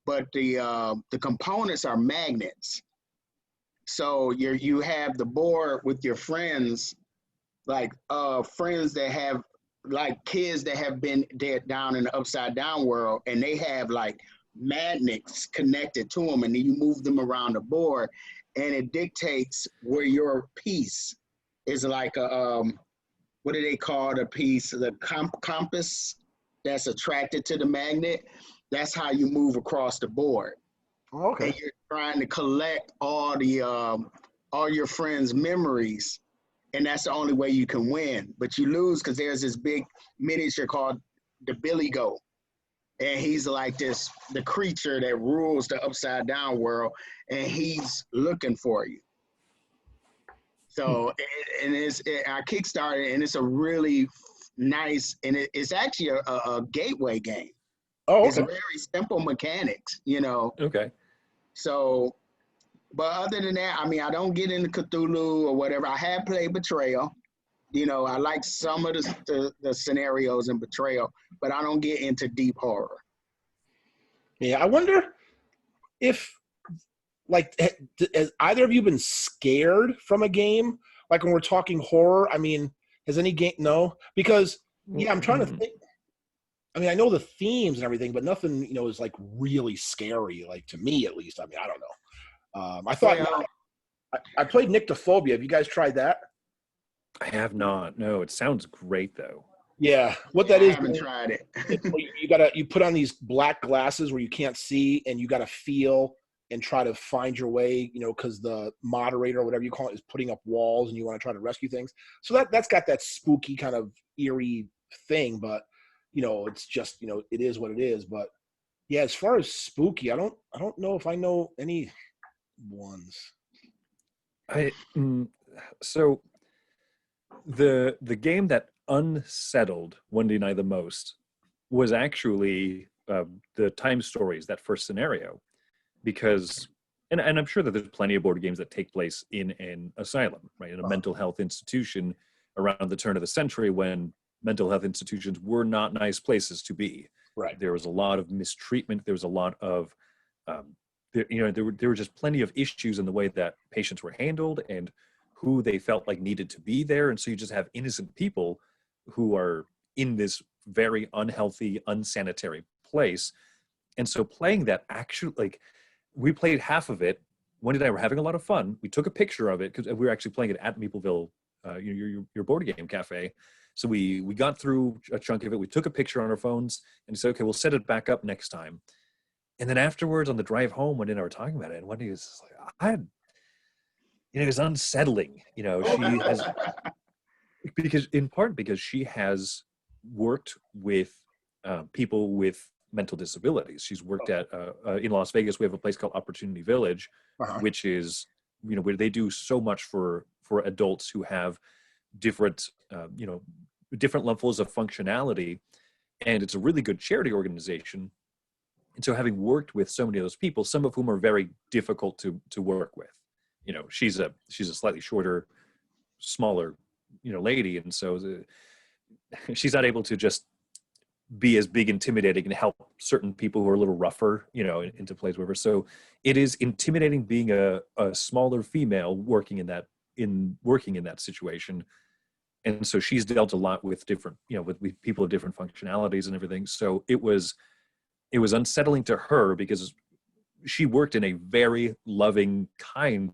But the components are magnets. So you have the board with your friends, like friends that have, like kids that have been dead down in the upside down world, and they have like magnets connected to them, and then you move them around the board, and it dictates where your piece is, like a what do they call the piece? The compass that's attracted to the magnet. That's how you move across the board. Okay. And you're trying to collect all your friends' memories, and that's the only way you can win. But you lose because there's this big miniature called the Billy Goat, and he's like the creature that rules the upside down world, and he's looking for you. So, I kickstarted, and it's a really nice, and it's actually a gateway game. Oh, okay. It's very simple mechanics, Okay. So, but other than that, I mean, I don't get into Cthulhu or whatever. I have played Betrayal. I like some of the scenarios in Betrayal, but I don't get into deep horror. Yeah, I wonder if, like, has either of you been scared from a game? Like when we're talking horror, I mean, has any game? No, because I'm trying to think. I mean, I know the themes and everything, but nothing, is like really scary, like to me at least. I mean, I don't know. I thought I played Nyctophobia. Have you guys tried that? I have not. No, it sounds great though. Yeah, what that is, I haven't tried it. you put on these black glasses where you can't see, and you got to feel and try to find your way, because the moderator or whatever you call it is putting up walls, and you want to try to rescue things. So that's got that spooky kind of eerie thing, but it's just, it is what it is. But yeah, as far as spooky, I don't know if I know any ones. So the game that unsettled Wendy and I the most was actually the Time Stories, that first scenario, because and I'm sure that there's plenty of board games that take place in an asylum, right, in a mental health institution around the turn of the century, when mental health institutions were not nice places to be. Right. There was a lot of mistreatment. There was a lot of there were just plenty of issues in the way that patients were handled and who they felt like needed to be there. And so you just have innocent people who are in this very unhealthy, unsanitary place. And so playing that, actually, like, we played half of it. Wendy and I were having a lot of fun. We took a picture of it because we were actually playing it at Meepleville, your board game cafe. So we got through a chunk of it. We took a picture on our phones and said, okay, we'll set it back up next time. And then afterwards on the drive home, Wendy and I were talking about it, and Wendy was like, it was unsettling. She has, because she has worked with people with mental disabilities. She's worked at in Las Vegas. We have a place called Opportunity Village, which is where they do so much for adults who have different different levels of functionality, and it's a really good charity organization. And so, having worked with so many of those people, some of whom are very difficult to work with, she's a slightly shorter, smaller, lady, and so she's not able to just be as big intimidating and help certain people who are a little rougher, into plays, whatever. So it is intimidating being a smaller female working in that situation. And so she's dealt a lot with different, with people of different functionalities and everything. So it was unsettling to her because she worked in a very loving, kind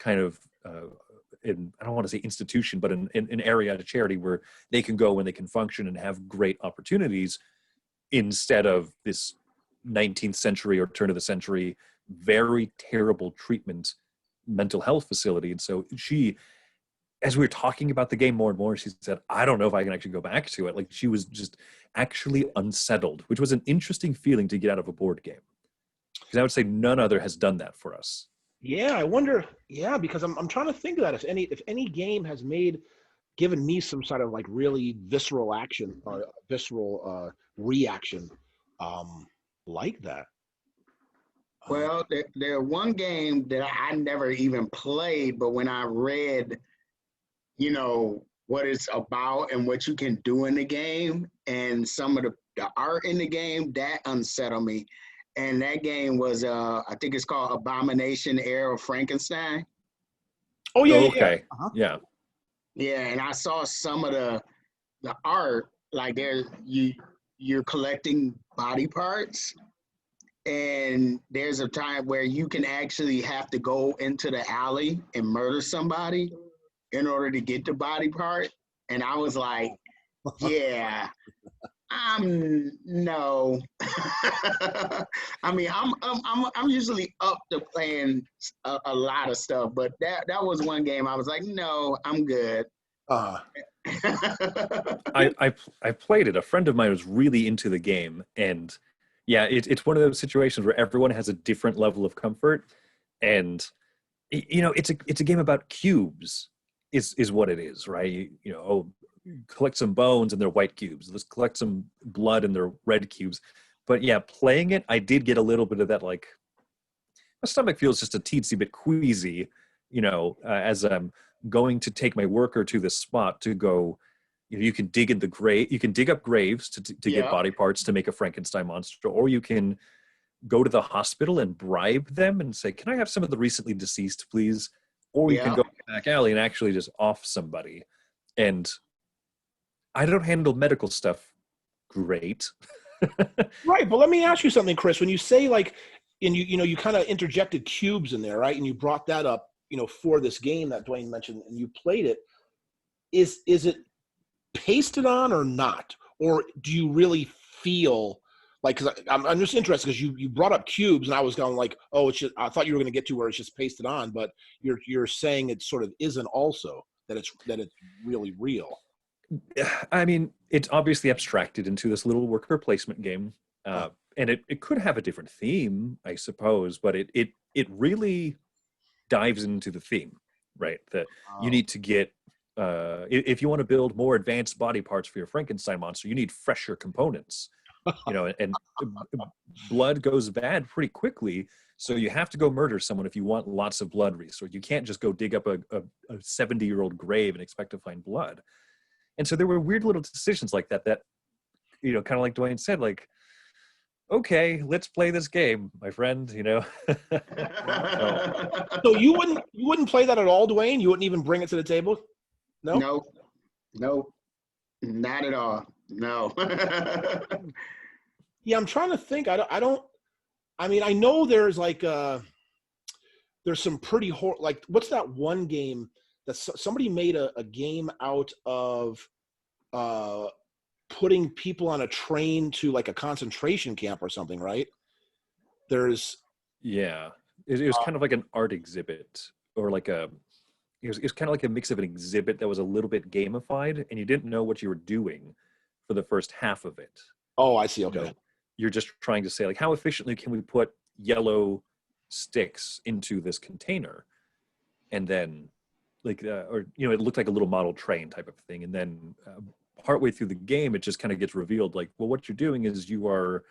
of, I don't want to say institution, but an area at a charity where they can go and they can function and have great opportunities, instead of this 19th century or turn of the century, very terrible treatment mental health facility. And so she, as we were talking about the game more and more, she said, I don't know if I can actually go back to it. Like, she was just actually unsettled, which was an interesting feeling to get out of a board game. Because I would say none other has done that for us. Yeah, I wonder. Yeah, because I'm trying to think of that. If any game has given me some sort of like really visceral action or visceral reaction, like that. Well, there one game that I never even played, but when I read, what it's about and what you can do in the game and some of the art in the game, that unsettled me. And that game was, I think it's called Abomination: Heir of Frankenstein. Oh yeah, okay, yeah. Uh-huh. Yeah. Yeah, and I saw some of the art, like you're collecting body parts, and there's a time where you can actually have to go into the alley and murder somebody in order to get the body part. And I was like, yeah. No. I mean, I'm usually up to playing a lot of stuff, but that was one game I was like, no, I'm good. I played it. A friend of mine was really into the game, and yeah, it's one of those situations where everyone has a different level of comfort, and it's a game about cubes, is what it is, right? Collect some bones and they're white cubes. Let's collect some blood and they're red cubes. But yeah, playing it, I did get a little bit of that, like, my stomach feels just a teensy bit queasy, as I'm going to take my worker to this spot to go, you can dig in the grave, you can dig up graves to get body parts to make a Frankenstein monster, or you can go to the hospital and bribe them and say, can I have some of the recently deceased, please? Or you can go to the back alley and actually just off somebody. And I don't handle medical stuff great. Right, but let me ask you something, Chris. When you say like, and you kind of interjected cubes in there, right? And you brought that up, for this game that Dwayne mentioned, and you played it. Is it pasted on or not? Or do you really feel like? Because I'm just interested because you brought up cubes, and I was going like, oh, it's just, I thought you were going to get to where it's just pasted on, but you're saying it sort of isn't also that it's really real. I mean, it's obviously abstracted into this little worker placement game, and it could have a different theme, I suppose, but it really dives into the theme, right? That you need to get, if you want to build more advanced body parts for your Frankenstein monster, you need fresher components, and blood goes bad pretty quickly. So you have to go murder someone if you want lots of blood resource. You can't just go dig up a 70-year-old grave and expect to find blood. And so there were weird little decisions like that, kind of like Dwayne said, like, okay, let's play this game, my friend, So you wouldn't play that at all, Dwayne? You wouldn't even bring it to the table? No? No, not at all. No. Yeah, I'm trying to think. I mean, I know there's like, there's some pretty like, what's that one game that somebody made a game out of putting people on a train to like a concentration camp or something, right? Yeah, it was kind of like an art exhibit, or like it was kind of like a mix of an exhibit that was a little bit gamified, and you didn't know what you were doing for the first half of it. Oh, I see. Okay. You're just trying to say, like, how efficiently can we put yellow sticks into this container? And then, like, it looked like a little model train type of thing. And then partway through the game, it just kind of gets revealed, like, well, what you're doing is you're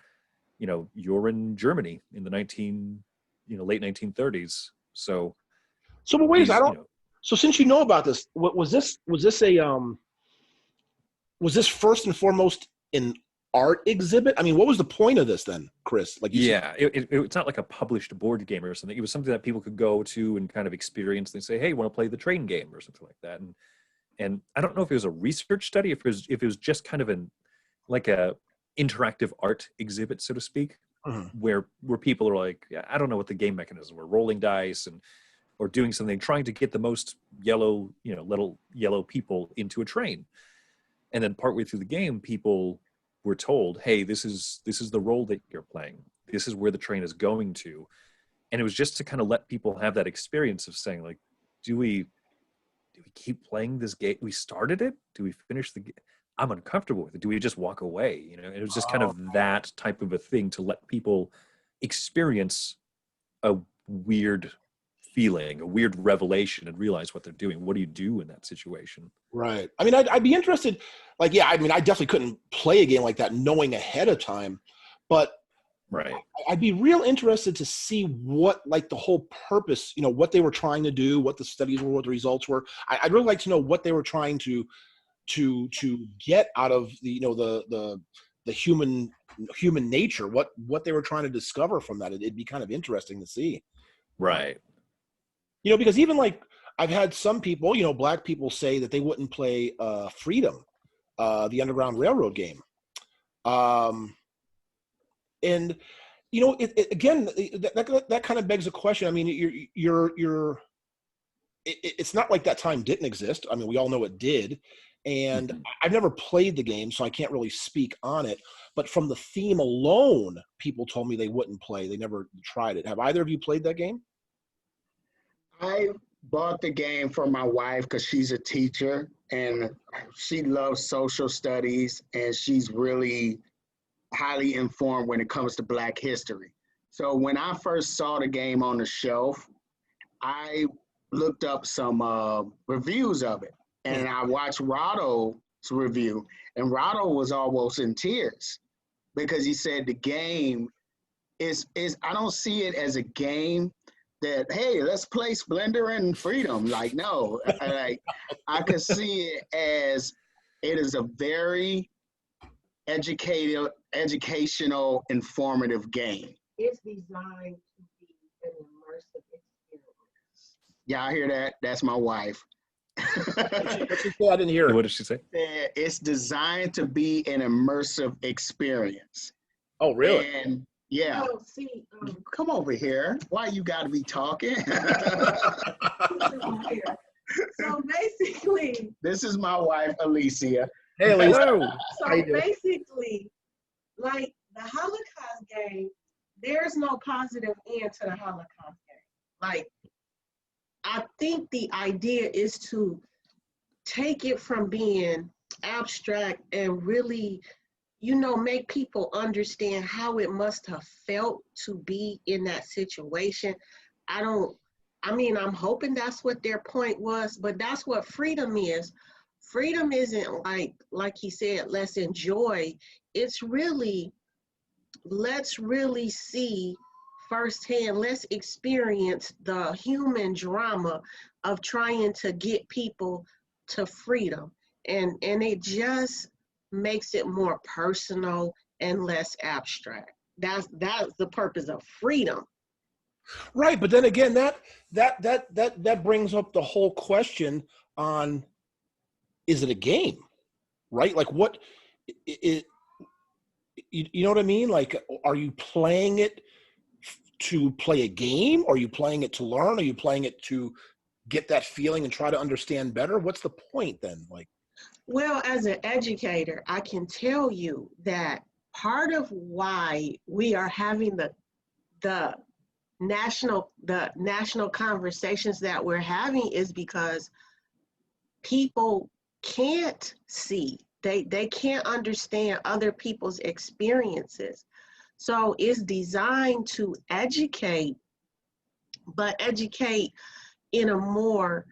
in Germany in the late 1930s. So but wait a second, So since you know about this, was this first and foremost an art exhibit? I mean, what was the point of this then, Chris? Like you said, Yeah, it's not like a published board game or something. It was something that people could go to and kind of experience. They say, "Hey, want to play the train game?" or something like that. And I don't know if it was a research study, if it was just kind of like a interactive art exhibit, so to speak, where people are like, yeah, I don't know what the game mechanism were, rolling dice or doing something, trying to get the most little yellow people into a train. And then partway through the game, people were told, hey, this is the role that you're playing. This is where the train is going to. And it was just to kind of let people have that experience of saying, like, do we keep playing this game? We started it. Do we finish the game? I'm uncomfortable with it. Do we just walk away? You know, it was just kind of that type of a thing to let people experience a weird feeling, a weird revelation, and realize what they're doing. What do you do in that situation? right. I mean, I'd be interested. Like, yeah, I mean, I definitely couldn't play a game like that knowing ahead of time, but Right. I'd be real interested to see what, like, the whole purpose, what they were trying to do, what the studies were, what the results were. I'd really like to know what they were trying to get out of the human nature, what they were trying to discover from that. It'd be kind of interesting to see. Right. Because even like I've had some people, black people say that they wouldn't play Freedom, the Underground Railroad game. And again, that kind of begs a question. I mean, it's not like that time didn't exist. I mean, we all know it did. And I've never played the game, so I can't really speak on it. But from the theme alone, people told me they wouldn't play. They never tried it. Have either of you played that game? I bought the game for my wife because she's a teacher and she loves social studies and she's really highly informed when it comes to Black history. So when I first saw the game on the shelf, I looked up some reviews of it, and I watched Rotto's review, and Rotto was almost in tears because he said the game is I don't see it as a game that, hey, let's play Splendor and Freedom. Like, no, I could see it as it is a very educational, informative game. It's designed to be an immersive experience. Y'all hear that? That's my wife. What'd she say? I didn't hear it. What did she say? It's designed to be an immersive experience. Oh, really? And yeah. So, see, Come over here. Why you got to be talking? so basically, This is my wife, Alicia. Hey, Lisa. so basically, like the Holocaust game, there's no positive end to the Holocaust game. Like, I think the idea is to take it from being abstract and really, make people understand how it must have felt to be in that situation. I'm hoping that's what their point was, but that's what freedom is. Freedom isn't like he said, let's enjoy. It's really, let's really see firsthand, let's experience the human drama of trying to get people to freedom. And it just makes it more personal and less abstract. That's the purpose of freedom. Right, but then again, that brings up the whole question on, is it a game, right? Like, what it, you know what I mean? Like, are you playing it to play a game? Are you playing it to learn? Are you playing it to get that feeling and try to understand better? What's the point then? Like, Well, as an educator, I can tell you that part of why we are having the national conversations that we're having is because people can't see. They can't understand other people's experiences. So it's designed to educate, but educate in a more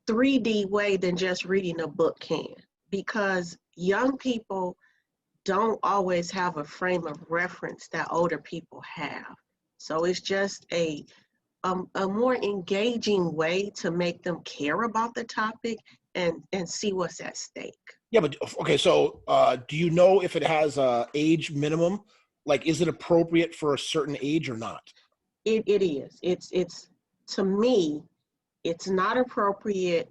3D way than just reading a book can, because young people don't always have a frame of reference that older people have. So it's just a a more engaging way to make them care about the topic and see what's at stake. Yeah, but okay, so do you know if it has a age minimum? Like, is it appropriate for a certain age or not? It is. It's to me, it's not appropriate.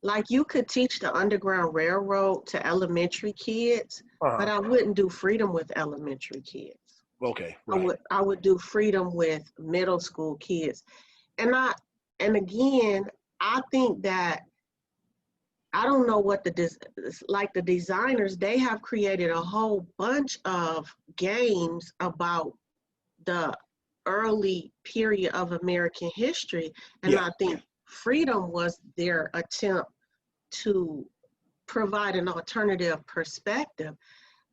Like, you could teach the Underground Railroad to elementary kids, but I wouldn't do Freedom with elementary kids. Okay, right. I would do Freedom with middle school kids. And again, I think that, I don't know what the designers, they have created a whole bunch of games about the early period of American history. And Yeah. I think Freedom was their attempt to provide an alternative perspective.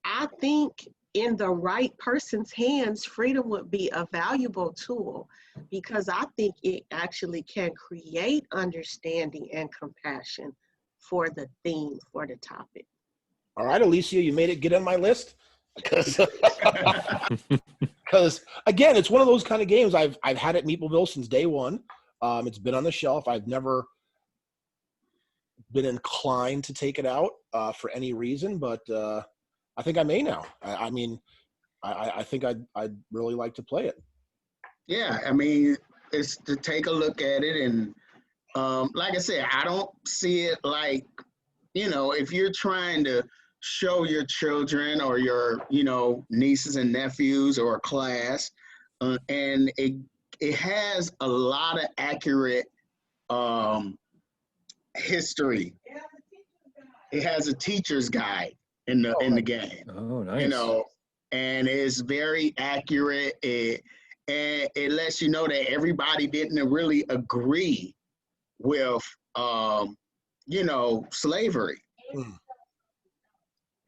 I think in the right person's hands, Freedom would be a valuable tool, because I think it actually can create understanding and compassion for the theme, for the topic. All right, Alicia, you made it get on my list. Because again, it's one of those kind of games I've had at Meepleville since day one. It's been on the shelf. I've never been inclined to take it out for any reason, but I think I may now. I mean, I think I'd really like to play it. Yeah, I mean, it's to take a look at it, and like I said, I don't see it like, if you're trying to show your children or your, nieces and nephews or a class, and it has a lot of accurate history. It has a teacher's guide in the game. Oh, nice. And it's very accurate. And it lets you know that everybody didn't really agree with, slavery. Mm.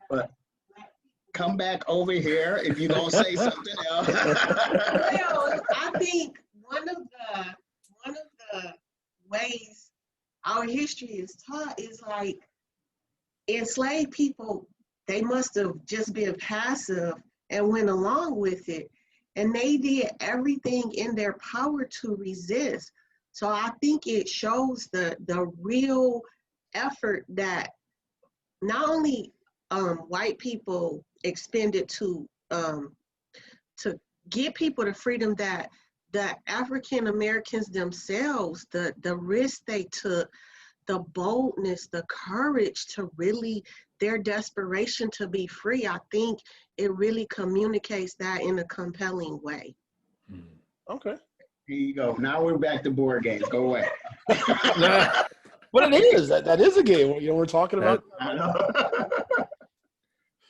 But come back over here if you're gonna say something else. Well, I think one of the ways our history is taught is like, enslaved people, they must have just been passive and went along with it. And they did everything in their power to resist. So I think it shows the real effort that not only white people expended to get people the freedom, that the African Americans themselves, the risk they took, the boldness, the courage to really, their desperation to be free. I think it really communicates that in a compelling way. Okay. Here you go. Now we're back to board games. Go away. But it is that is a game. We're talking about.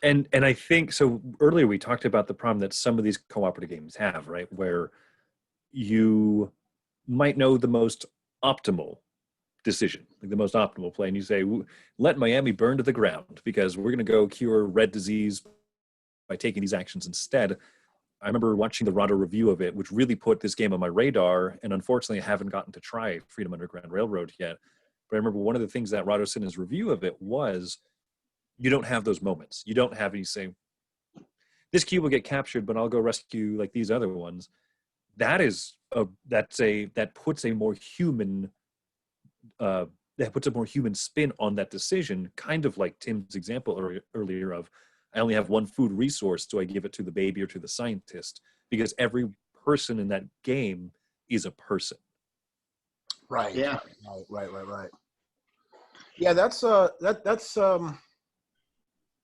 And I think so. Earlier we talked about the problem that some of these cooperative games have, right, where you might know the most optimal decision, like the most optimal play, and you say, let Miami burn to the ground because we're going to go cure red disease by taking these actions instead. I remember watching the Rahdo review of it, which really put this game on my radar, and unfortunately I haven't gotten to try Freedom Underground Railroad yet. But I remember one of the things that Rahdo said in his review of it was, you don't have those moments. You don't have any say, this cube will get captured, but I'll go rescue like these other ones. That puts a more human spin on that decision, kind of like Tim's example earlier of, I only have one food resource, do I give it to the baby or to the scientist? Because every person in that game is a person. Right. Yeah. Right. Yeah, that's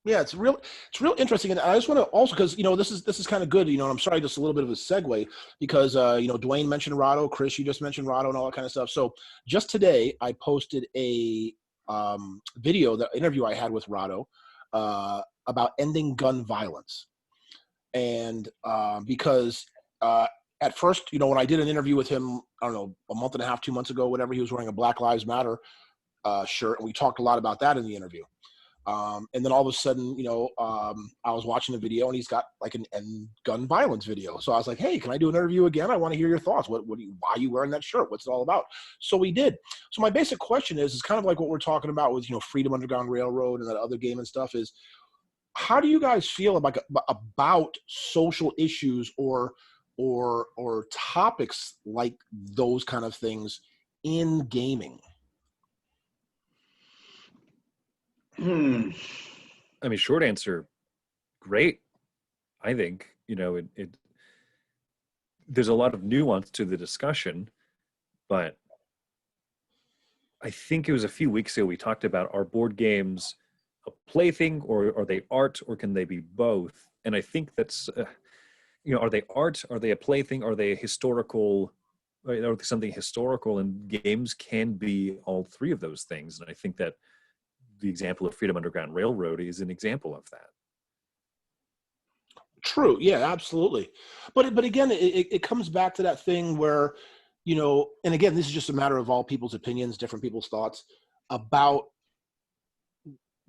yeah, it's real interesting. And I just want to also, because this is kind of good, and I'm sorry, just a little bit of a segue, because Dwayne mentioned Rahdo, Chris, you just mentioned Rahdo and all that kind of stuff. So just today I posted a video, the interview I had with Rahdo about ending gun violence. And because at first, when I did an interview with him, I don't know, a month and a half, 2 months ago, whatever, he was wearing a Black Lives Matter shirt, and we talked a lot about that in the interview. And then all of a sudden, I was watching the video, and he's got like an end gun violence video. So I was like, hey, can I do an interview again? I want to hear your thoughts. Why are you wearing that shirt? What's it all about? So we did. So my basic question is kind of like what we're talking about with, Freedom Underground Railroad and that other game and stuff, is how do you guys feel about social issues or or topics like those kind of things in gaming? I mean, short answer, great. I think, you know, it there's a lot of nuance to the discussion, but I think it was a few weeks ago we talked about, are board games a plaything, or are they art, or can they be both? And I think that's, you know, are they art? Are they a plaything? Are they historical? Are they something historical? And games can be all three of those things. And I think that the example of Freedom Underground Railroad is an example of that. True. Yeah, absolutely. But again, it comes back to that thing where, you know, and again, this is just a matter of all people's opinions, different people's thoughts about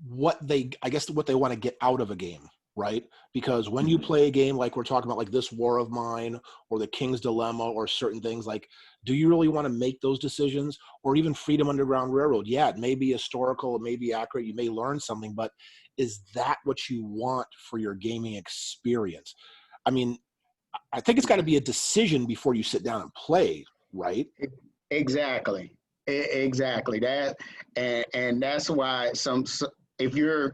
what they, I guess, what they want to get out of a game, right? Because when you play a game like we're talking about, like this War of Mine or the King's Dilemma or certain things, like, do you really want to make those decisions? Or even Freedom Underground Railroad? Yeah, it may be historical, it may be accurate, you may learn something, but is that what you want for your gaming experience? I mean, I think it's got to be a decision before you sit down and play, right? Exactly. Exactly that, and that's why if you're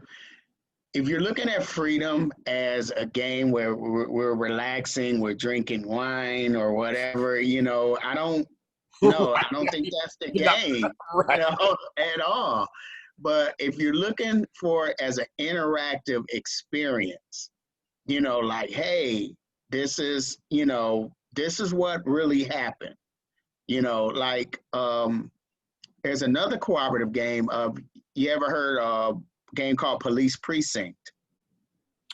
looking at Freedom as a game where we're relaxing, we're drinking wine or whatever, you know, I don't think that's the game, Right. you know, at all. But if you're looking for it as an interactive experience, you know, like, hey, this is what really happened. You know, like there's another cooperative game of, you ever heard of a game called Police Precinct?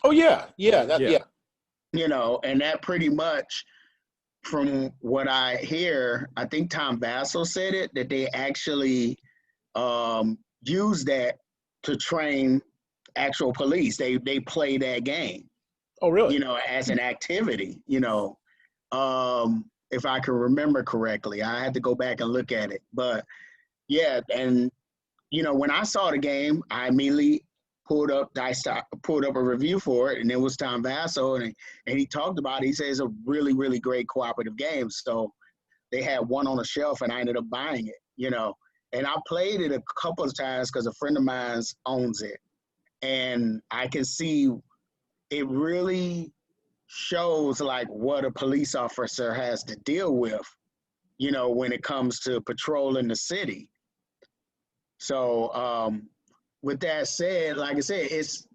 Oh yeah, yeah, Yeah. You know, and that pretty much, from what I hear, I think Tom Bassel said it, that they actually use that to train actual police. They play that game, Oh really? you know, as an activity, you know. If I can remember correctly, I had to go back and look at it. But yeah, and you know, when I saw the game, I immediately pulled up a review for it, and it was Tom Vaso, and he talked about it. He says it's a really, really great cooperative game. So they had one on the shelf, and I ended up buying it, you know. And I played it a couple of times because a friend of mine owns it, and I can see it really shows like what a police officer has to deal with, you know, when it comes to patrolling the city. So with that said, like I said, it's,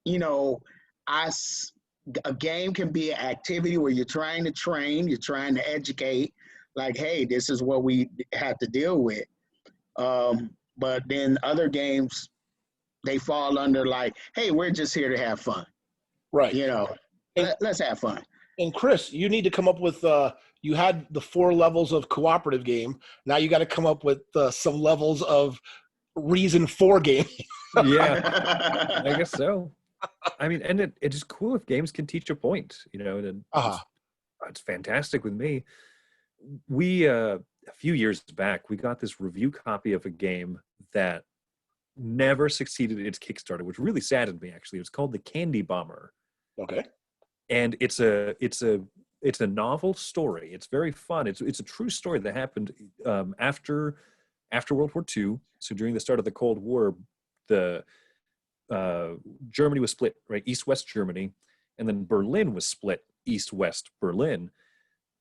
you know, a game can be an activity where you're trying to train, you're trying to educate, like, hey, this is what we have to deal with. But then other games, they fall under like, hey, we're just here to have fun. Right. You know, let's have fun. And Chris, you need to come up with, you had the 4 levels of cooperative game. Now you got to come up with some levels of reason for game. Yeah, I guess so. I mean, and it is cool if games can teach a point, you know, and it's fantastic with me. We, a few years back, we got this review copy of a game that never succeeded in its Kickstarter, which really saddened me, actually. It was called The Candy Bomber. Okay. And it's a novel story. It's very fun. It's a true story that happened after World War II. So during the start of the Cold War, the Germany was split, right, East-West Germany, and then Berlin was split, East-West Berlin.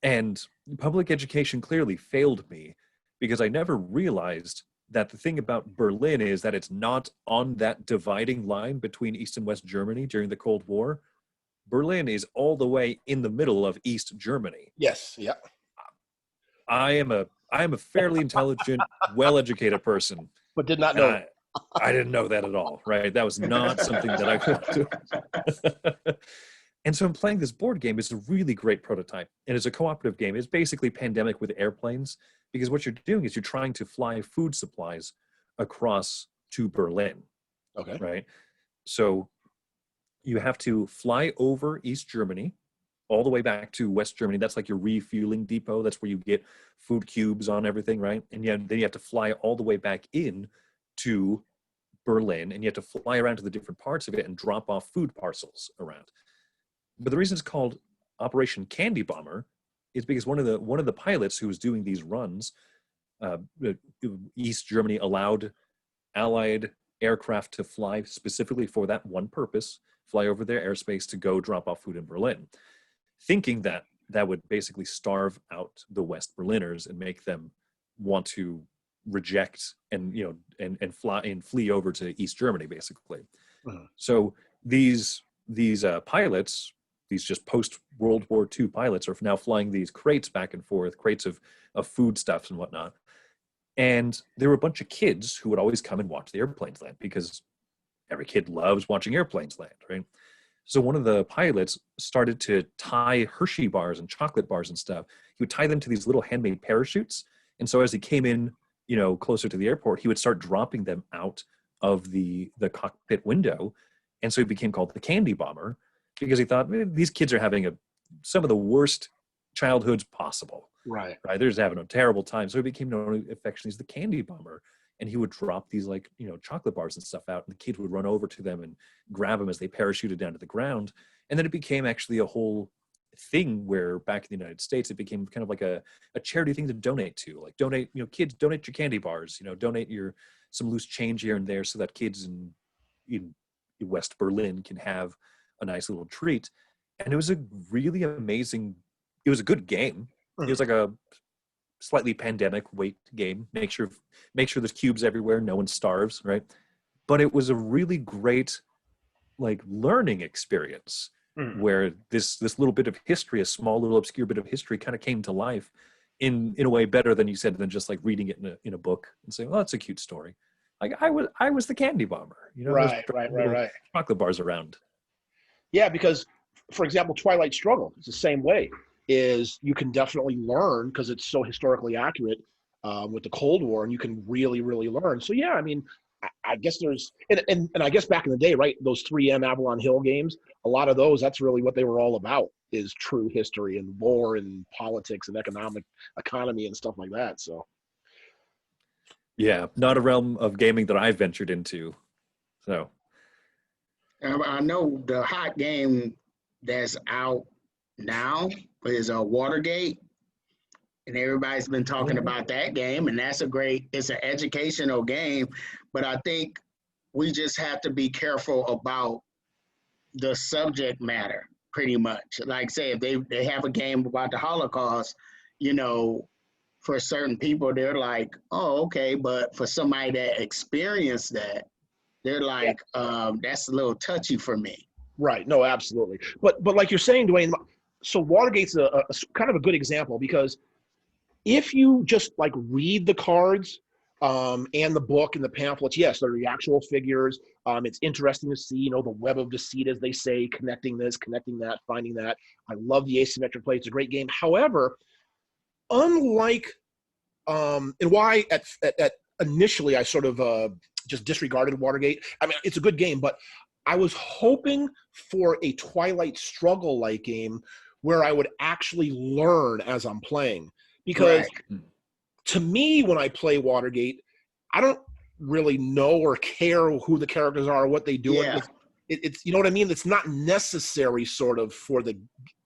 And public education clearly failed me, because I never realized that the thing about Berlin is that it's not on that dividing line between East and West Germany during the Cold War. Berlin is all the way in the middle of East Germany. Yes. Yeah. I am a fairly intelligent, well-educated person, But did not know. I didn't know that at all, right? That was not something that I could do. And so I'm playing this board game. It's a really great prototype, and it's a cooperative game. It's basically Pandemic with airplanes, because what you're doing is you're trying to fly food supplies across to Berlin. Okay. Right? So you have to fly over East Germany all the way back to West Germany. That's like your refueling depot. That's where you get food cubes on everything, right? And then you have to fly all the way back in to Berlin, and you have to fly around to the different parts of it and drop off food parcels around. But the reason it's called Operation Candy Bomber is because one of the pilots who was doing these runs, East Germany allowed Allied aircraft to fly specifically for that one purpose, fly over their airspace to go drop off food in Berlin, thinking that that would basically starve out the West Berliners and make them want to reject and fly and flee over to East Germany, basically. Uh-huh. So these pilots, these just post World War II pilots, are now flying these crates back and forth, crates of foodstuffs and whatnot. And there were a bunch of kids who would always come and watch the airplanes land, because every kid loves watching airplanes land, right? So one of the pilots started to tie Hershey bars and chocolate bars and stuff. He would tie them to these little handmade parachutes. And so as he came in, closer to the airport, he would start dropping them out of the cockpit window. And so he became called the Candy Bomber, because he thought, these kids are having some of the worst childhoods possible. Right. They're just having a terrible time. So he became known affectionately as the Candy Bomber. And he would drop these chocolate bars and stuff out, and the kids would run over to them and grab them as they parachuted down to the ground. And then it became actually a whole thing where back in the United States, it became kind of like a charity thing to donate to, like donate, kids, donate your candy bars, donate some loose change here and there so that kids in West Berlin can have a nice little treat. And it was a really amazing, it was a good game. It was like a slightly pandemic weight game. Make sure there's cubes everywhere, no one starves, right? But it was a really great learning experience where this little bit of history, a small little obscure bit of history, kind of came to life in a way better than you said, than just reading it in a book and saying, "Oh, that's a cute story." I was the Candy Bomber, Right. chocolate bars around. Yeah, because for example, Twilight Struggle is the same way. Is you can definitely learn because it's so historically accurate with the Cold War, and you can really, really learn. So yeah, I mean, I guess there's, and I guess back in the day, right, those 3M Avalon Hill games, a lot of those, that's really what they were all about, is true history and war and politics and economy and stuff like that. So yeah, not a realm of gaming that I've ventured into. So I know the hot game that's out now is Watergate, and everybody's been talking about that game, and it's an educational game, but I think we just have to be careful about the subject matter, pretty much. Like say if they have a game about the Holocaust, for certain people they're like, oh, okay, but for somebody that experienced that, they're like, that's a little touchy for me. Right. No, absolutely. But like you're saying, Dwayne, so Watergate's a kind of a good example, because if you just read the cards and the book and the pamphlets, yes, they're the actual figures. It's interesting to see, the web of deceit, as they say, connecting this, connecting that, finding that. I love the asymmetric play. It's a great game. However, unlike and why at initially I sort of just disregarded Watergate. I mean, it's a good game, but I was hoping for a Twilight Struggle-like game where I would actually learn as I'm playing. Because to me, when I play Watergate, I don't really know or care who the characters are or what they do. Yeah. It's you know what I mean? It's not necessary sort of for the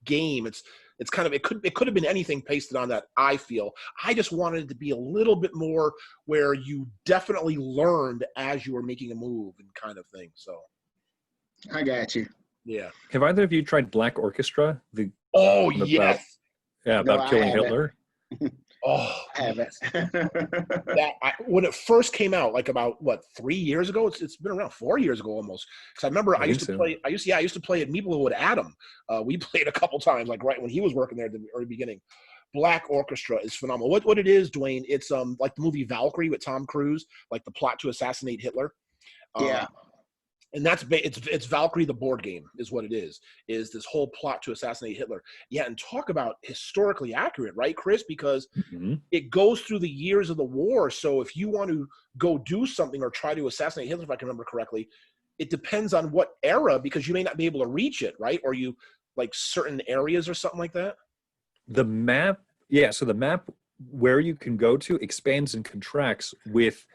game. It's kind of, it could have been anything pasted on that, I feel. I just wanted it to be a little bit more where you definitely learned as you were making a move and kind of thing. So I got you. yeah. Have either of you tried Black Orchestra? Yes. About killing Hitler. Oh, I haven't. When it first came out, about 3 years ago, it's been around 4 years ago almost. Because I remember I used to play at Meepleville with Adam. We played a couple times, right when he was working there at the very beginning. Black Orchestra is phenomenal. What it is, Dwayne? It's like the movie Valkyrie with Tom Cruise, like the plot to assassinate Hitler. Yeah. And it's Valkyrie the board game is what it is this whole plot to assassinate Hitler. Yeah, and talk about historically accurate, right, Chris? Because it goes through the years of the war. So if you want to go do something or try to assassinate Hitler, if I can remember correctly, it depends on what era, because you may not be able to reach it, right? Or you certain areas or something like that. The map, so the map where you can go to expands and contracts with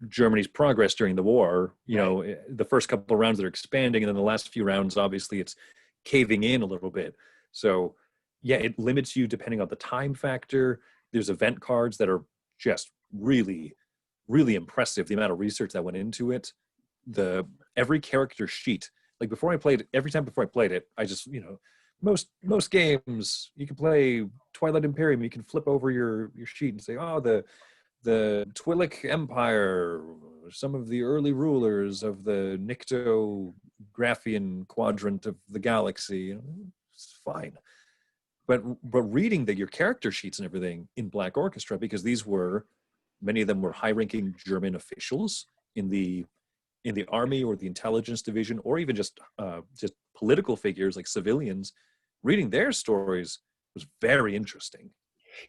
Germany's progress during the war. The first couple of rounds they're expanding, and then the last few rounds, obviously, it's caving in a little bit. So yeah, it limits you depending on the time factor. There's event cards that are just really, really impressive. The amount of research that went into it. Every character sheet. Like every time before I played it, I just, most games you can play Twilight Imperium, you can flip over your sheet and say, oh, the Twilight Empire, some of the early rulers of the Nyctophobia quadrant of the galaxy. It's fine. But reading your character sheets and everything in Black Orchestra, because many of them were high-ranking German officials in the army or the intelligence division, or even just political figures like civilians, reading their stories was very interesting.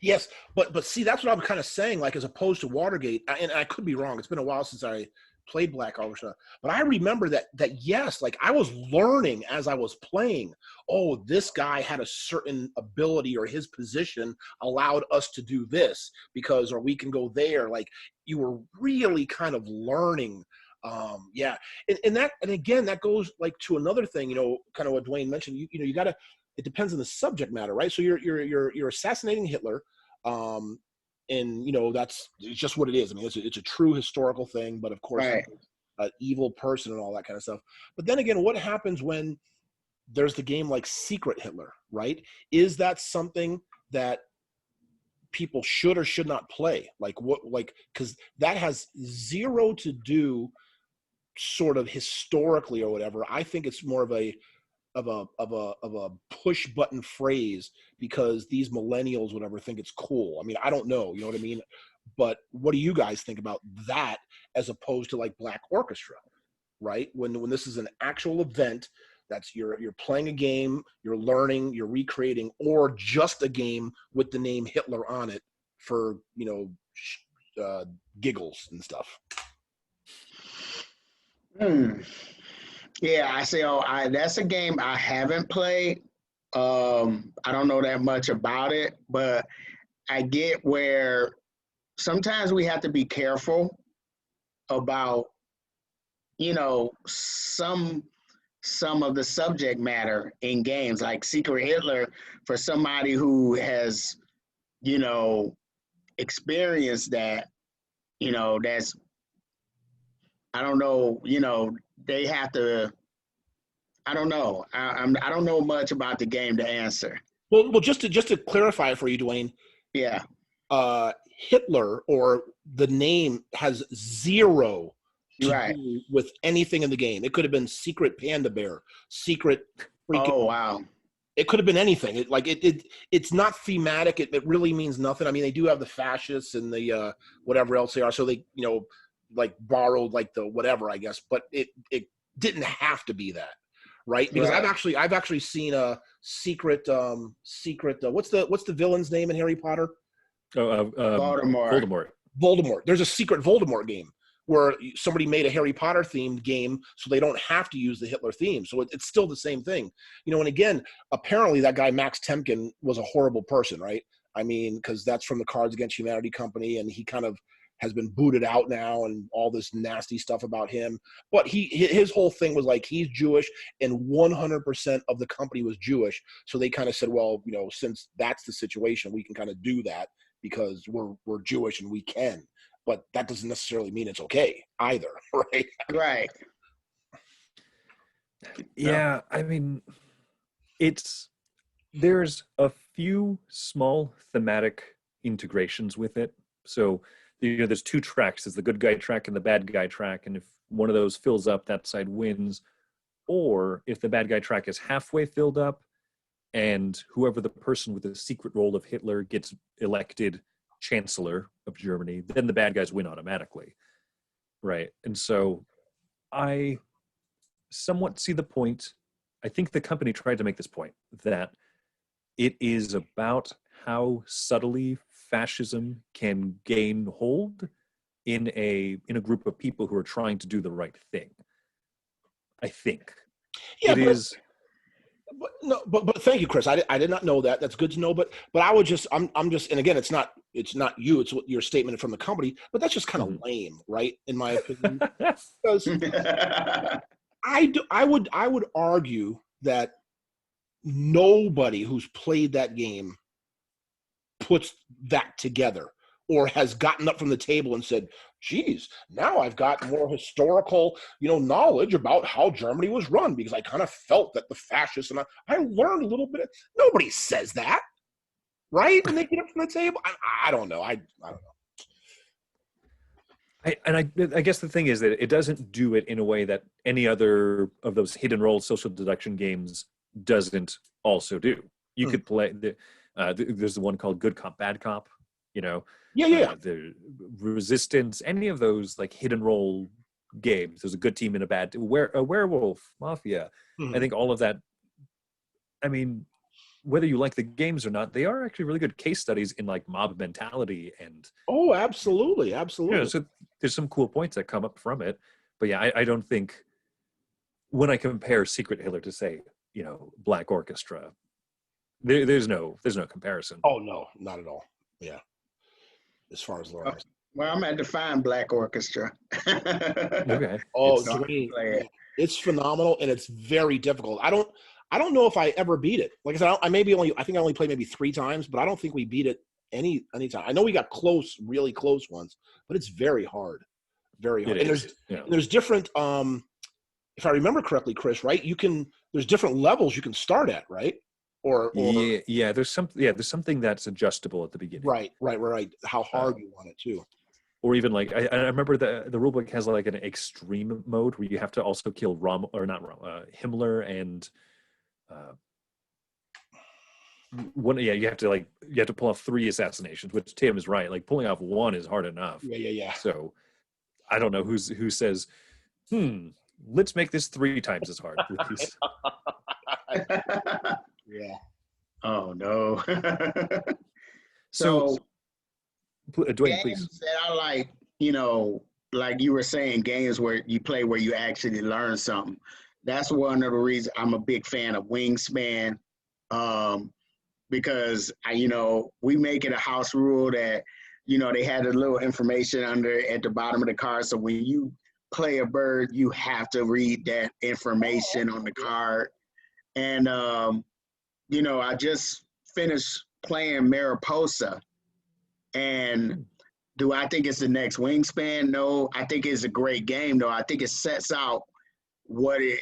Yes, but see, that's what I'm kind of saying, like, as opposed to Watergate, and I could be wrong. It's been a while since I played Black Orchestra, but I remember that yes, like, I was learning as I was playing. Oh, this guy had a certain ability, or his position allowed us to do this or we can go there. Like, you were really kind of learning. Yeah, and again, that goes like to another thing, kind of what Dwayne mentioned. You gotta. It depends on the subject matter, right? So you're assassinating Hitler, and it's just what it is. I mean, it's a true historical thing, but of course, Right. an evil person and all that kind of stuff. But then again, what happens when there's the game like Secret Hitler, right? Is that something that people should or should not play? Because that has zero to do sort of historically or whatever. I think it's more of a push button phrase because these millennials whatever think it's cool. I mean, I don't know, you know what I mean? But what do you guys think about that as opposed to like Black Orchestra, right? When this is an actual event that's you're playing a game, you're learning, you're recreating, or just a game with the name Hitler on it for giggles and stuff. Yeah, I say, that's a game I haven't played. I don't know that much about it, but I get where sometimes we have to be careful about, some of the subject matter in games, like Secret Hitler, for somebody who has, experienced that, that's, I don't know, they have to, I don't know. I don't know much about the game to answer. Well, just to clarify it for you, Dwayne. Yeah. Hitler or the name has zero to do with anything in the game. It could have been Secret Panda Bear, Secret. Oh wow. It could have been anything. It's not thematic. It really means nothing. I mean, they do have the fascists and the whatever else they are. So they like borrowed like the whatever, I guess. But it didn't have to be that. Right, because I've actually seen a secret. What's the villain's name in Harry Potter? Voldemort. Voldemort. There's a secret Voldemort game where somebody made a Harry Potter themed game, so they don't have to use the Hitler theme. So it's still the same thing, And again, apparently that guy Max Temkin was a horrible person, right? I mean, because that's from the Cards Against Humanity company, and he kind of has been booted out now and all this nasty stuff about him. But his whole thing was like, he's Jewish and 100% of the company was Jewish. So they kind of said, well, since that's the situation, we can kind of do that because we're Jewish and we can. But that doesn't necessarily mean it's okay either, right? Right. Yeah, I mean, there's a few small thematic integrations with it. So there's two tracks. There's the good guy track and the bad guy track. And if one of those fills up, that side wins. Or if the bad guy track is halfway filled up and whoever the person with the secret role of Hitler gets elected chancellor of Germany, then the bad guys win automatically. Right. And so I somewhat see the point. I think the company tried to make this point that it is about how subtly fascism can gain hold in a group of people who are trying to do the right thing. I think. Yeah, it is. But thank you, Chris. I did not know that. That's good to know. But I would just I'm just, and again, it's not you. It's your statement from the company. But that's just kind of lame, right? In my opinion, because I would argue that nobody who's played that game puts that together or has gotten up from the table and said, geez, now I've got more historical, knowledge about how Germany was run, because I kind of felt that the fascists, and I learned a little bit. Nobody says that, right? When they get up from the table. I don't know. I don't know. I guess the thing is that it doesn't do it in a way that any other of those hidden role social deduction games doesn't also do. You could play there's the one called Good Cop, Bad Cop, Yeah. the Resistance, any of those like hidden role games. There's a good team and a bad, a werewolf, Mafia. I think all of that, I mean, whether you like the games or not, they are actually really good case studies in like mob mentality and Absolutely. so there's some cool points that come up from it. But yeah, I don't think when I compare Secret Hitler to, say, Black Orchestra, there's no comparison. Oh no, not at all. Yeah, as far as learning. Well, I'm at define Black Orchestra. Okay. Dwayne, it's phenomenal, and it's very difficult. I don't know if I ever beat it. Like I said, I think I only played maybe 3 times, but I don't think we beat it any time. I know we got close, really close ones, but it's very hard. Very hard. And there's different if I remember correctly, Chris, right? There's different levels you can start at, right? Or there's something that's adjustable at the beginning. Right. How hard you want it too. Or even like I remember the rulebook has like an extreme mode where you have to also kill Himmler and you have to pull off 3 assassinations, which Timm is right. Like pulling off 1 is hard enough. Yeah. So I don't know who says, let's make this 3 times as hard, please. Yeah. Oh no. So Dwayne, games please. that I like, like you were saying, games where you play where you actually learn something. That's one of the reasons I'm a big fan of Wingspan, because we make it a house rule that they had a little information at the bottom of the card. So when you play a bird, you have to read that information on the card. And I just finished playing Mariposa. And do I think it's the next Wingspan? No, I think it's a great game, though. I think it sets out what it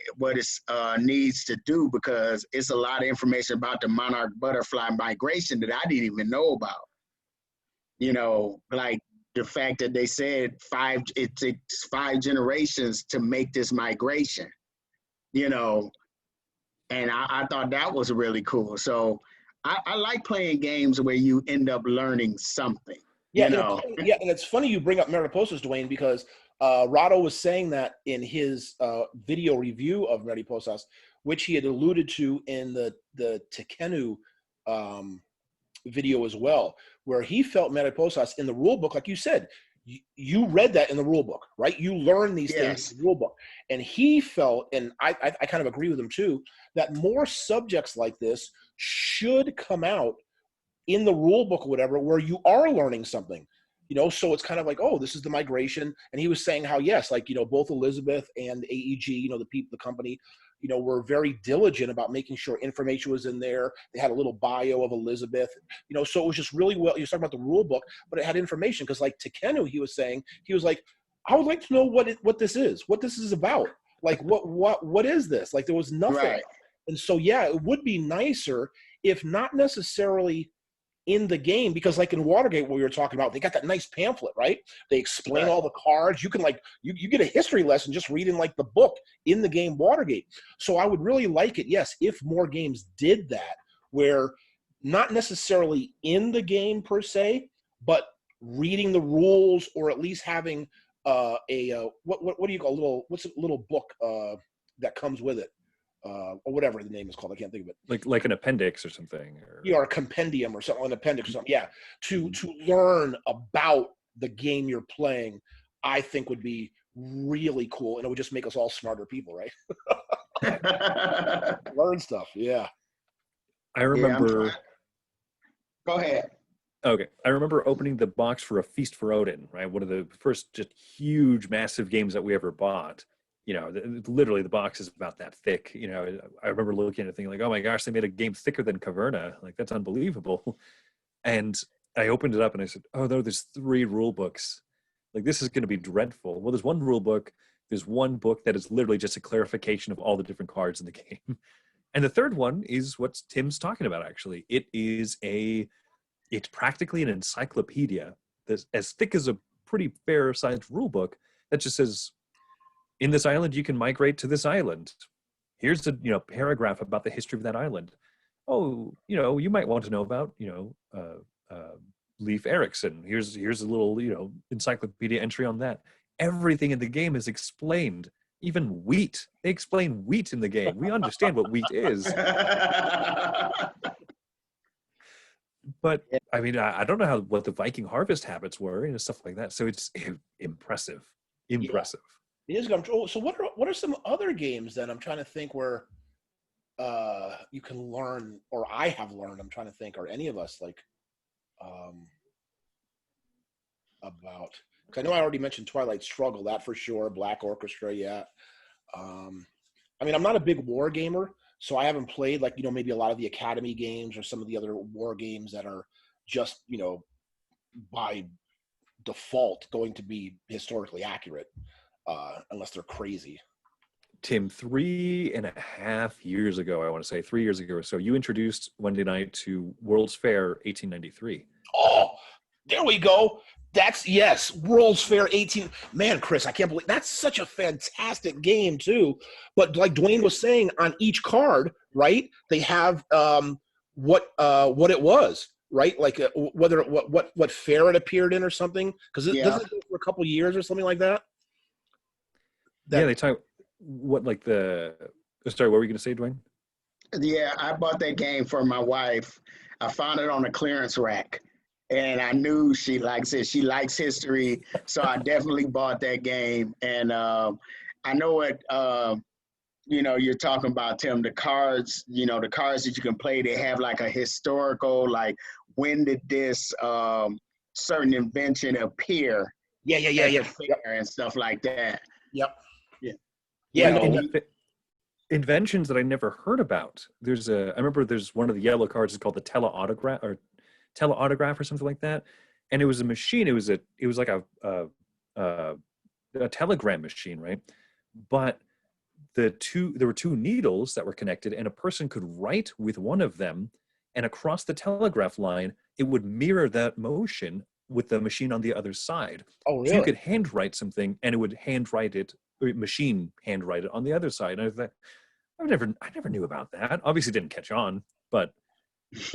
needs to do, because it's a lot of information about the monarch butterfly migration that I didn't even know about. Like the fact that they said it takes 5 generations to make this migration, and I thought that was really cool. So I like playing games where you end up learning something. And it's funny you bring up Mariposas, Dwayne, because Rado was saying that in his video review of Mariposas, which he had alluded to in the Tekenu video as well, where he felt Mariposas in the rule book, like you said, you read that in the rule book, right? You learn these things in the rule book. And he felt, and I kind of agree with him too, that more subjects like this should come out in the rule book or whatever, where you are learning something, so it's kind of like, oh, this is the migration. And he was saying how, yes, like, both Elizabeth and AEG, the company, were very diligent about making sure information was in there. They had a little bio of Elizabeth, so it was just really well. You're talking about the rule book, but it had information, because like Tekenu, he was saying, he was like, I would like to know what this is about. Like, what is this? Like, there was nothing. Right. And so, yeah, it would be nicer if not necessarily in the game, because like in Watergate, what we were talking about, they got that nice pamphlet, right? They explain all the cards. You can you get a history lesson just reading like the book in the game Watergate. So I would really like it, yes, if more games did that, where not necessarily in the game per se, but reading the rules, or at least having what do you call a little book that comes with it. Or whatever the name is called, I can't think of it. Like an appendix or something, or a compendium or something, an appendix or something. Yeah, to learn about the game you're playing, I think would be really cool, and it would just make us all smarter people, right? Learn stuff. Yeah. I remember. Go ahead. Okay, I remember opening the box for A Feast for Odin, right? One of the first just huge, massive games that we ever bought. literally the box is about that thick. I remember looking at it thinking like, oh my gosh, they made a game thicker than Caverna. Like, that's unbelievable. And I opened it up and I said, oh no, there's 3 rule books. Like, this is going to be dreadful. Well, there's 1 rule book. There's 1 book that is literally just a clarification of all the different cards in the game. And the 3rd one is what Timm's talking about, actually. It's practically an encyclopedia that's as thick as a pretty fair-sized rule book that just says, in this island, you can migrate to this island. Here's a paragraph about the history of that island. Oh, you might want to know about Leif Erikson. Here's a little encyclopedia entry on that. Everything in the game is explained. Even wheat. They explain wheat in the game. We understand what wheat is. But I mean, I don't know what the Viking harvest habits were and stuff like that. So it's impressive. Impressive. Yeah. It is. So what are some other games then? I'm trying to think where you can learn, or I have learned. I'm trying to think, or any of us about. Because I know I already mentioned Twilight Struggle, that for sure. Black Orchestra, yeah. I mean, I'm not a big war gamer, so I haven't played maybe a lot of the Academy games or some of the other war games that are just by default going to be historically accurate, unless they're crazy. Timm, 3.5 years ago, I want to say 3 years ago or so, you introduced Wednesday night to World's Fair 1893. Oh, there we go. Yes, World's Fair 18. Man, Chris, I can't believe that's such a fantastic game too. But like Dwayne was saying, on each card, right? They have what it was, right? Like whether what fair it appeared in or something. Because it doesn't go for a couple years or something like that. Yeah, they talk what sorry, what were you going to say, Dwayne? Yeah, I bought that game for my wife. I found it on a clearance rack. And I knew she likes it. She likes history. So I definitely bought that game. And I know what, you're talking about, Timm, the cards that you can play, they have like a historical, like, when did this certain invention appear? Yeah. And stuff like that. Yep. Yeah. Inventions that I never heard about. I remember there's one of the yellow cards is called the teleautograph or something like that, and it was a machine. It was like a telegram machine, right? But there were 2 needles that were connected, and a person could write with one of them, and across the telegraph line, it would mirror that motion with the machine on the other side. Oh, really? So you could handwrite something, and it would machine handwrite it on the other side. And I thought, I never knew about that. Obviously, didn't catch on, but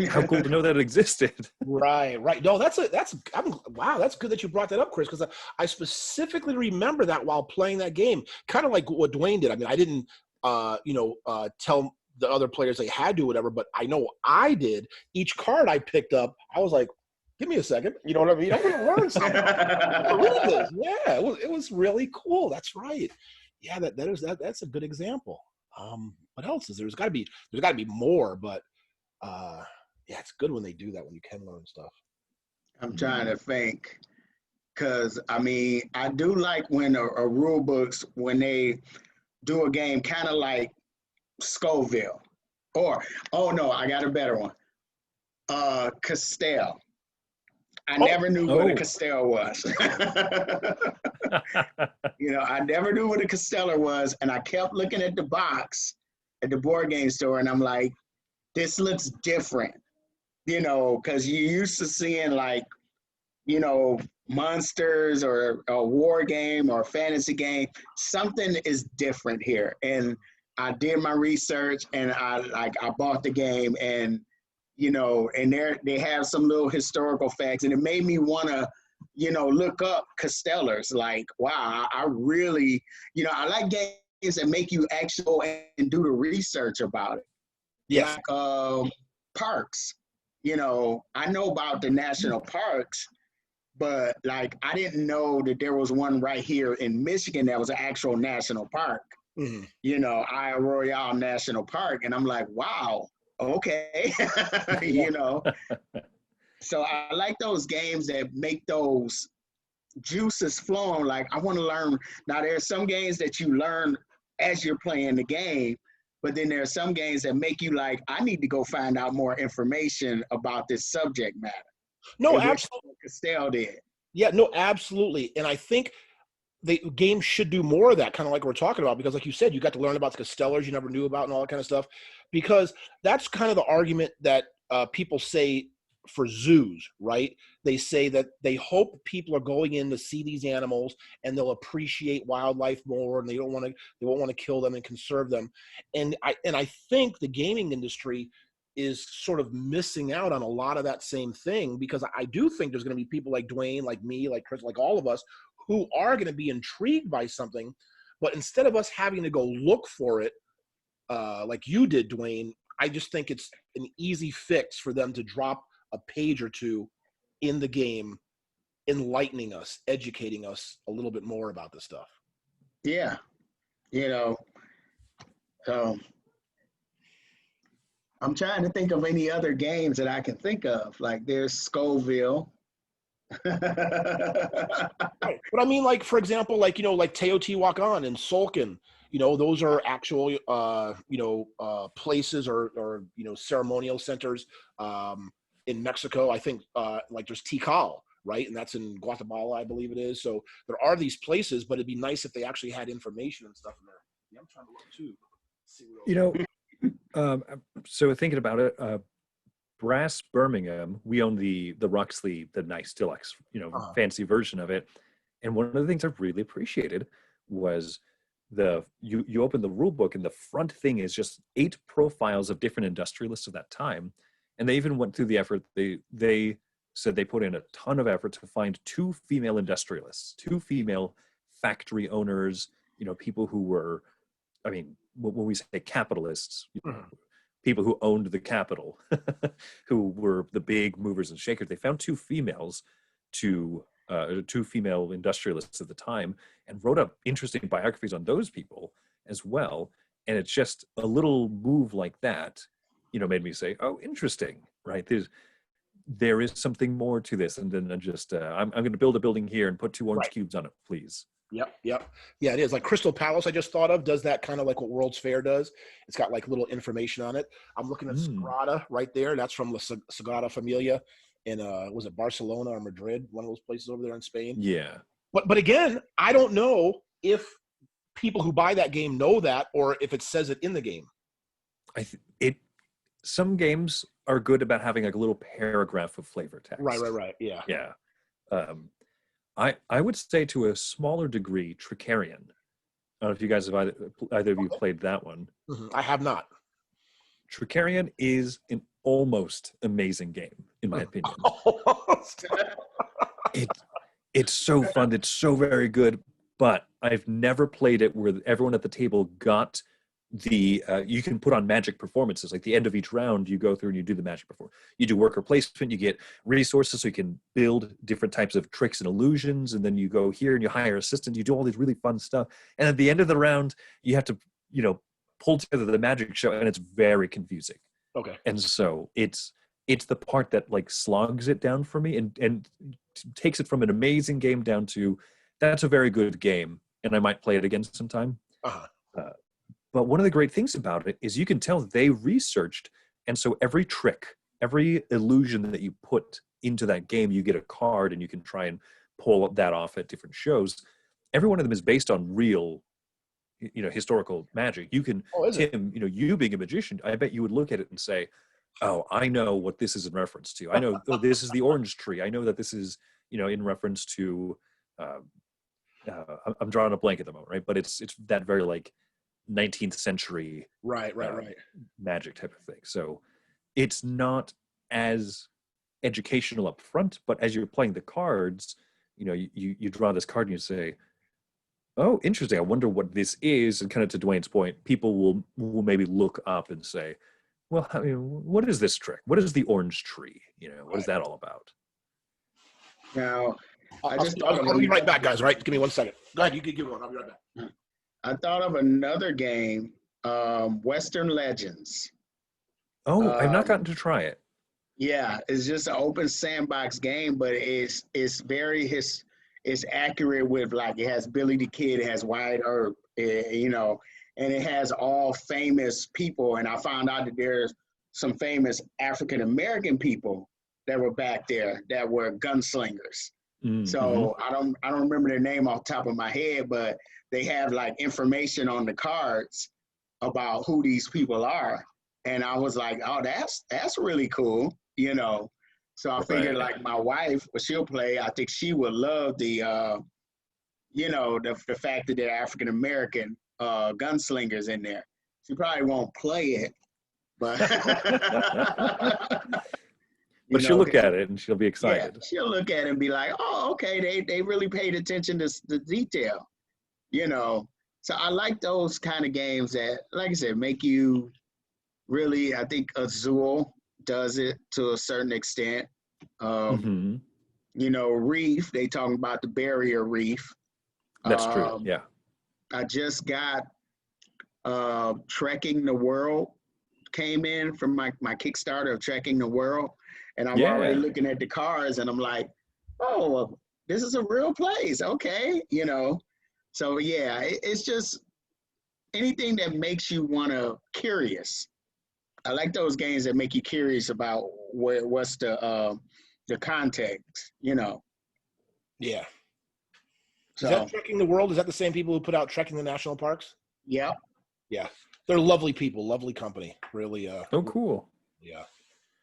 how cool to know that it existed. Right. No, wow, that's good that you brought that up, Chris, because I specifically remember that while playing that game, kind of like what Dwayne did. I mean, I didn't, tell the other players they had to, whatever, but I know I did. Each card I picked up, I was like, give me a second. You know what I mean? I'm going to learn something. Read this. Yeah, it was really cool. That's right. Yeah, that's a good example. What else is there? There's got to be more, but yeah, it's good when they do that, when you can learn stuff. I'm trying to think, because I mean, I do like when a rule books, when they do a game kind of like Scoville, or oh no, I got a better one, Castell. I never knew what a Castell was. I never knew what a Casteller was, and I kept looking at the box at the board game store, and I'm like, this looks different, because you're used to seeing like, monsters or a war game or a fantasy game. Something is different here. And I did my research, and I bought the game, and and they have some little historical facts, and it made me want to, look up Castellers. Like, wow, I really, I like games that make you actually go and do the research about it. Yes. Like parks, I know about the national parks, but like I didn't know that there was one right here in Michigan that was an actual national park. Mm-hmm. Isle Royale National Park, and I'm like, wow, okay, So I like those games that make those juices flowing. Like, I want to learn. Now, there are some games that you learn as you're playing the game, but then there are some games that make you like, I need to go find out more information about this subject matter. No, And which absolutely. Castell did. Yeah, no, absolutely. And I think the game should do more of that, kind of like we're talking about, because like you said, you got to learn about the Castellers you never knew about and all that kind of stuff, because that's kind of the argument that people say for zoos, right? They say that they hope people are going in to see these animals and they'll appreciate wildlife more, and they won't want to kill them and conserve them. And I think the gaming industry is sort of missing out on a lot of that same thing, because I do think there's going to be people like Dwayne, like me, like Chris, like all of us, who are going to be intrigued by something, but instead of us having to go look for it, like you did, Dwayne, I just think it's an easy fix for them to drop a page or two in the game, enlightening us, educating us a little bit more about this stuff. Yeah. I'm trying to think of any other games that I can think of. Like, there's Scoville. Right. But I mean, like, for example, like, like Teotihuacan and Sulcan, those are actual, places or ceremonial centers in Mexico. I think like there's Tikal, right? And that's in Guatemala, I believe it is. So there are these places, but it'd be nice if they actually had information and stuff in there. Yeah, I'm trying to look too. See so thinking about it, Brass Birmingham, we own the Ruxley, the nice deluxe, fancy version of it. And one of the things I really appreciated was you open the rule book and the front thing is just 8 profiles of different industrialists of that time. And they even went through the effort. They said they put in a ton of effort to find 2 female industrialists, 2 female factory owners, people who were, I mean, when we say capitalists, people who owned the capital, who were the big movers and shakers. They found 2 females, 2 female industrialists at the time, and wrote up interesting biographies on those people as well. And it's just a little move like that, made me say, oh, interesting, right? There is something more to this. And then I'm going to build a building here and put 2 orange cubes on it, please. Yep. Yeah, it is. Like Crystal Palace, I just thought of, does that kind of like what World's Fair does. It's got like little information on it. I'm looking at Sagrada right there. That's from the Sagrada Familia in, was it Barcelona or Madrid? One of those places over there in Spain. Yeah. But again, I don't know if people who buy that game know that, or if it says it in the game. Some games are good about having like a little paragraph of flavor text. Right. Yeah. Yeah. I would say to a smaller degree, Tricarian. I don't know if you guys have either of you played that one. I have not. Tricarian is an almost amazing game, in my opinion. It's so fun. It's so very good, but I've never played it where everyone at the table got you can put on magic performances. Like the end of each round, you go through and you do the magic performance. You do worker placement, you get resources so you can build different types of tricks and illusions, and then you go here and you hire assistants, you do all these really fun stuff. And at the end of the round, you have to, pull together the magic show, and it's very confusing. Okay. And so it's the part that like slogs it down for me and takes it from an amazing game down to that's a very good game, and I might play it again sometime. But one of the great things about it is you can tell they researched, and so every trick, every illusion that you put into that game, you get a card and you can try and pull that off at different shows. Every one of them is based on real, historical magic. You can, Tim, you being a magician, I bet you would look at it and say, oh, I know what this is in reference to. I know this is the orange tree. I know that this is, in reference to, I'm drawing a blank at the moment, right? But it's that very like 19th century right magic type of thing. So it's not as educational up front, but as you're playing the cards, you draw this card and you say, oh, interesting, I wonder what this is. And kind of to Dwayne's point, people will maybe look up and say, well, I mean, what is this trick? What is the orange tree? What is that all about? Now, I'll be right back, guys. Right, give me 1 second. Go ahead, you can give one. I'll be right back. I thought of another game, Western Legends. Oh, I've not gotten to try it. Yeah, it's just an open sandbox game, but it's it's accurate with, like, it has Billy the Kid, it has Wyatt Earp, you know, and it has all famous people. And I found out that there's some famous African American people that were back there that were gunslingers. So I don't remember their name off the top of my head, but they have like information on the cards about who these people are. And I was like, oh, that's really cool, you know. So I figured, like, my wife, well, she'll play. I think she would love the, you know, the fact that they're African American gunslingers in there. She probably won't play it, but but she'll look at it and she'll be excited. Yeah, she'll look at it and be like, oh, okay, they really paid attention to the detail, you know. So I like those kind of games that, like I said, make you really, I think Azul does it to a certain extent. You know, Reef, they talking about the barrier reef. That's true, yeah. I just got Trekking the World came in from my Kickstarter of Trekking the World. And I'm already looking at the cars and I'm like, oh, this is a real place. Okay. You know, so yeah, it's just anything that makes you want to curious. I like those games that make you curious about what's the context, you know. Yeah. So, is that Trekking the World? Is that the same people who put out Trekking the National Parks? Yeah. Yeah. They're lovely people, lovely company. Really. Oh, cool. Yeah.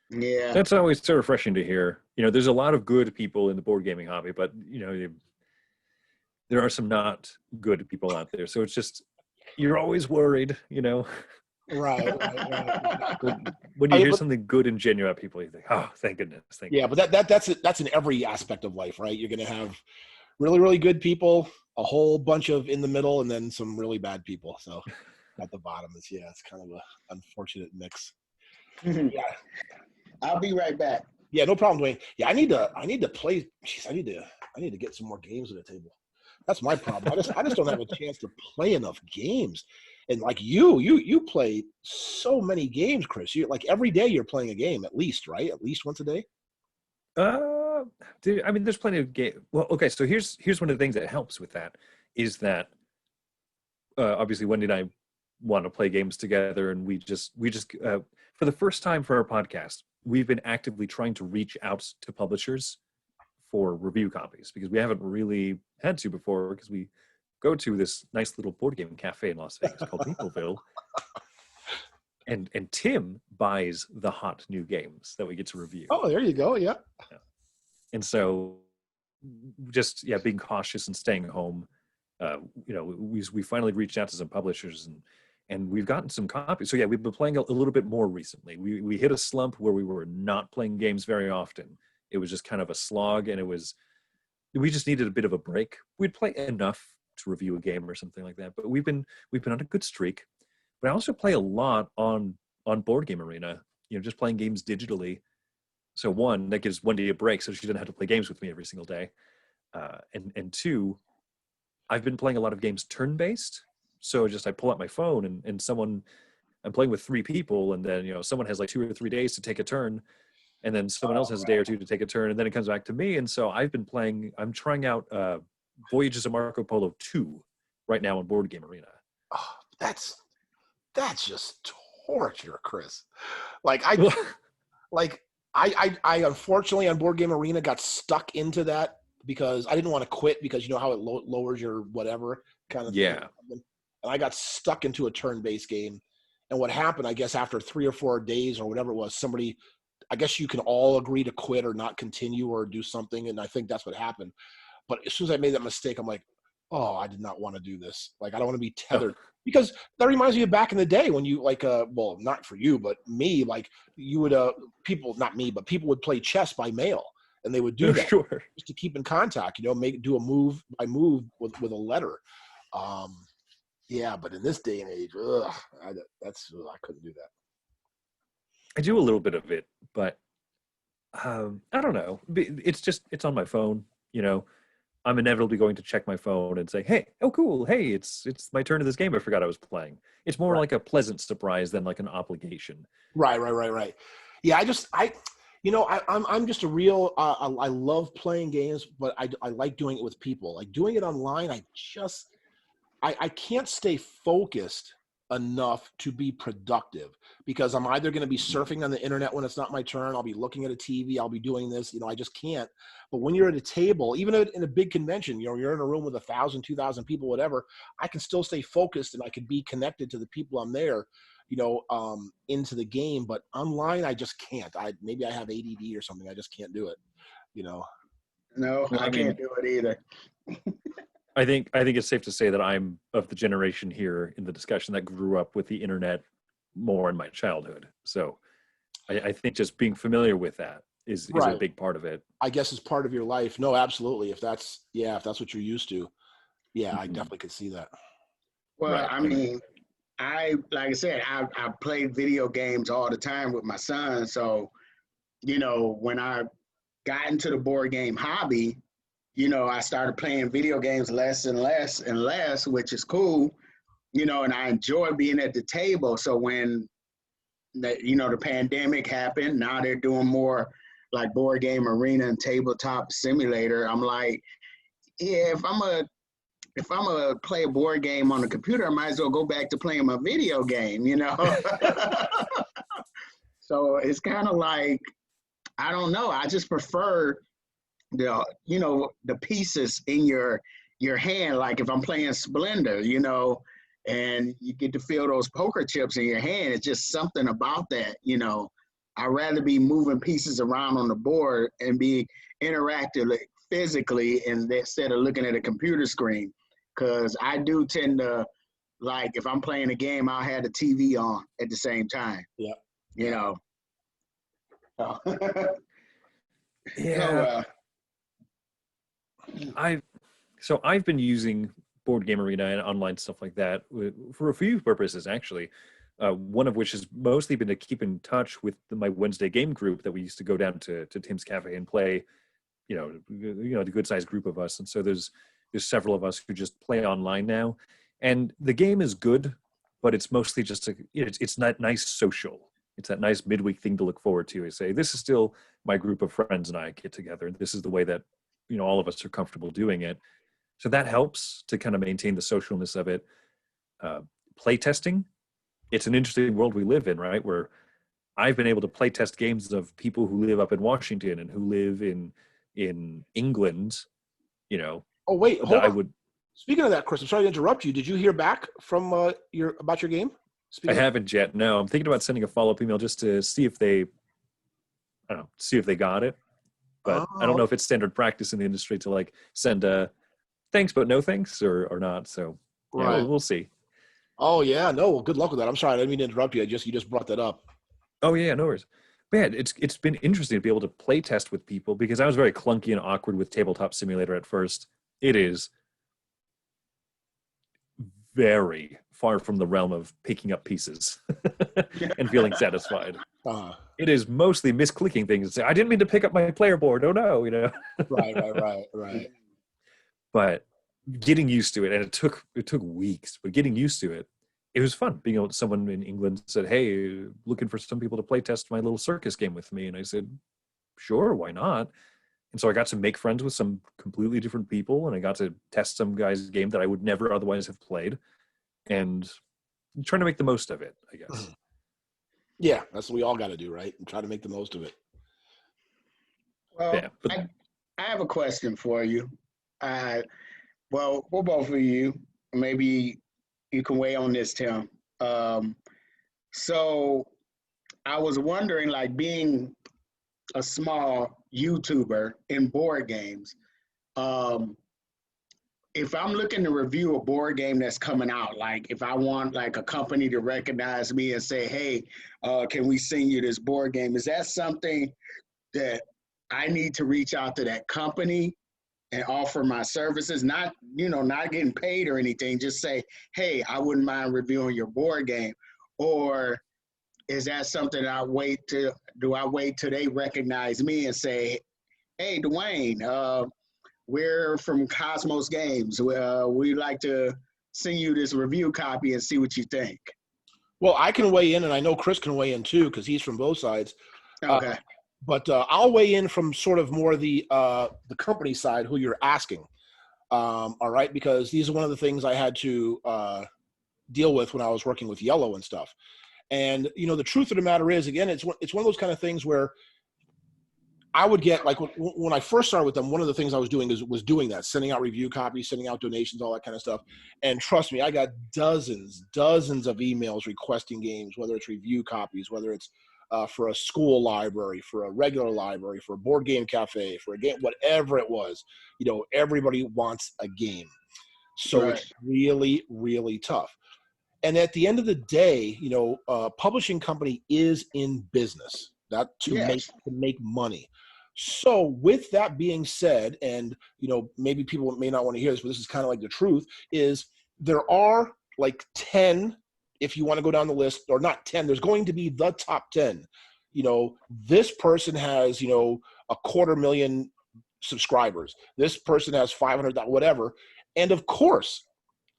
Yeah. That's always so refreshing to hear. You know, there's a lot of good people in the board gaming hobby, but, you know, there are some not good people out there. So it's just, you're always worried, you know. Right. When you hear something good and genuine about people, you think, oh, thank goodness. Yeah, but that's in every aspect of life, right? You're going to have really, really good people, a whole bunch of in the middle, and then some really bad people. So at the bottom is, it's kind of an unfortunate mix. Yeah. I'll be right back. Yeah, no problem, Dwayne. Yeah, I need to play. Jeez, I need to get some more games at the table. That's my problem. I just don't have a chance to play enough games. And like you play so many games, Chris. You like every day you're playing a game at least, right? At least once a day. Dude, I mean, there's plenty of game. Well, okay, so here's one of the things that helps with that is that obviously Wendy and I want to play games together, and we just for the first time for our podcast, we've been actively trying to reach out to publishers for review copies because we haven't really had to before because we go to this nice little board game cafe in Las Vegas called Meepleville. And Timm buys the hot new games that we get to review. Oh, there you go. Yeah. And so just, being cautious and staying home, you know, we finally reached out to some publishers and we've gotten some copies. So we've been playing a little bit more recently. We hit a slump where we were not playing games very often. It was just kind of a slog, and we just needed a bit of a break. We'd play enough to review a game or something like that, but we've been on a good streak. But I also play a lot on Board Game Arena, you know, just playing games digitally. So one, that gives Wendy a break so she doesn't have to play games with me every single day. And two, I've been playing a lot of games turn-based. So I pull out my phone and I'm playing with 3 people, and then, you know, someone has like 2 or 3 days to take a turn, and then someone else has a day or 2 to take a turn, and then it comes back to me. And so I'm trying out Voyages of Marco Polo 2 right now on Board Game Arena. Oh, that's just torture, Chris. Like I unfortunately on Board Game Arena got stuck into that because I didn't want to quit because you know how it lowers your whatever kind of thing. Yeah. And I got stuck into a turn-based game. And what happened, I guess, after 3 or 4 days or whatever it was, I guess you can all agree to quit or not continue or do something. And I think that's what happened. But as soon as I made that mistake, I'm like, oh, I did not want to do this. Like, I don't want to be tethered. Because that reminds me of back in the day when you well, not for you, but me, like you would, people, not me, but people would play chess by mail. And they would do that just to keep in contact, you know, do a move by move with a letter. Yeah, but in this day and age, I couldn't do that. I do a little bit of it, but I don't know. It's on my phone, you know. I'm inevitably going to check my phone and say, hey, oh, cool. Hey, it's my turn to this game I forgot I was playing. It's more like a pleasant surprise than like an obligation. Right. Yeah, I'm just a real. I love playing games, but I like doing it with people. Like doing it online, I can't stay focused enough to be productive because I'm either going to be surfing on the internet when it's not my turn. I'll be looking at a TV. I'll be doing this. I just can't. But when you're at a table, even in a big convention, you're in a room with 1,000, 2,000 people, whatever, I can still stay focused and I can be connected to the people I'm there, into the game. But online, I just can't. Maybe I have ADD or something. I just can't do it, No, Well, I can't do it either. I think it's safe to say that I'm of the generation here in the discussion that grew up with the internet more in my childhood. So I think just being familiar with that is a Right. big part of it. I guess it's part of your life. No, absolutely. If that's what you're used to, I Mhm. definitely could see that. Well, Right. I mean, like I said, I played video games all the time with my son. So, when I got into the board game hobby, I started playing video games less and less and less, which is cool, and I enjoy being at the table. So when the pandemic happened, now they're doing more like board game arena and tabletop simulator. I'm like, yeah, if I'm a play a board game on the computer, I might as well go back to playing my video game, So it's kind of like, I don't know. I just prefer the pieces in your hand. Like if I'm playing Splendor, and you get to feel those poker chips in your hand. It's just something about that, I'd rather be moving pieces around on the board and be interactive physically instead of looking at a computer screen. Because I do tend to, like, if I'm playing a game, I'll have the TV on at the same time. Yeah. So, Yeah. I've been using Board Game Arena and online stuff like that for a few purposes, actually. One of which has mostly been to keep in touch with my Wednesday game group that we used to go down to Timm's Cafe and play. The good sized group of us, and so there's several of us who just play online now, and the game is good, but it's mostly just it's not nice social. It's that nice midweek thing to look forward to. I say this is still my group of friends and I get together. This is the way that all of us are comfortable doing it. So that helps to kind of maintain the socialness of it. Play testing, it's an interesting world we live in, right? Where I've been able to play test games of people who live up in Washington and who live in England, Oh wait, hold that I on. would. Speaking of that, Chris, I'm sorry to interrupt you. Did you hear back from about your game? I haven't yet. No, I'm thinking about sending a follow-up email just to see if they, see if they got it. But I don't know if it's standard practice in the industry to like send a thanks but no thanks or not. So Right. we'll see. Oh yeah, no. Well, good luck with that. I'm sorry, I didn't mean to interrupt you. You just brought that up. Oh yeah, no worries. But yeah, it's been interesting to be able to play test with people because I was very clunky and awkward with Tabletop Simulator at first. It is very far from the realm of picking up pieces and feeling satisfied. It is mostly misclicking things and say, I didn't mean to pick up my player board. Oh no, Right. But getting used to it, and it took weeks, but getting used to it, it was fun. Being able to, someone in England said, hey, looking for some people to play test my little circus game with me. And I said, sure, why not? And so I got to make friends with some completely different people, and I got to test some guy's game that I would never otherwise have played, and I'm trying to make the most of it, I guess. Yeah, that's what we all got to do, right? And try to make the most of it. Well, Yeah, but I have a question for you. Well, for both of you, maybe you can weigh on this, Tim. So I was wondering, like, being a small YouTuber in board games, if I'm looking to review a board game that's coming out, like if I want like a company to recognize me and say, hey, can we send you this board game? Is that something that I need to reach out to that company and offer my services? Not getting paid or anything, just say, hey, I wouldn't mind reviewing your board game. Or is that something do I wait till they recognize me and say, hey, Dwayne, we're from Cosmos Games. We'd like to send you this review copy and see what you think. Well, I can weigh in, and I know Chris can weigh in too, because he's from both sides. Okay. But I'll weigh in from sort of more the company side, who you're asking. All right, because these are one of the things I had to deal with when I was working with Yellow and stuff. And the truth of the matter is, again, it's one of those kind of things where I would get, like, when I first started with them, one of the things I was doing was doing that, sending out review copies, sending out donations, all that kind of stuff. And trust me, I got dozens of emails requesting games, whether it's review copies, whether it's for a school library, for a regular library, for a board game cafe, for a game, whatever it was. Everybody wants a game. So Right. it's really, really tough. And at the end of the day, a publishing company is in business to Yes. make money. So with that being said, and maybe people may not want to hear this, but this is kind of like the truth, is there are like 10, if you want to go down the list, or not 10, there's going to be the top 10. This person has, a 250,000 subscribers. This person has 500,000, whatever. And of course,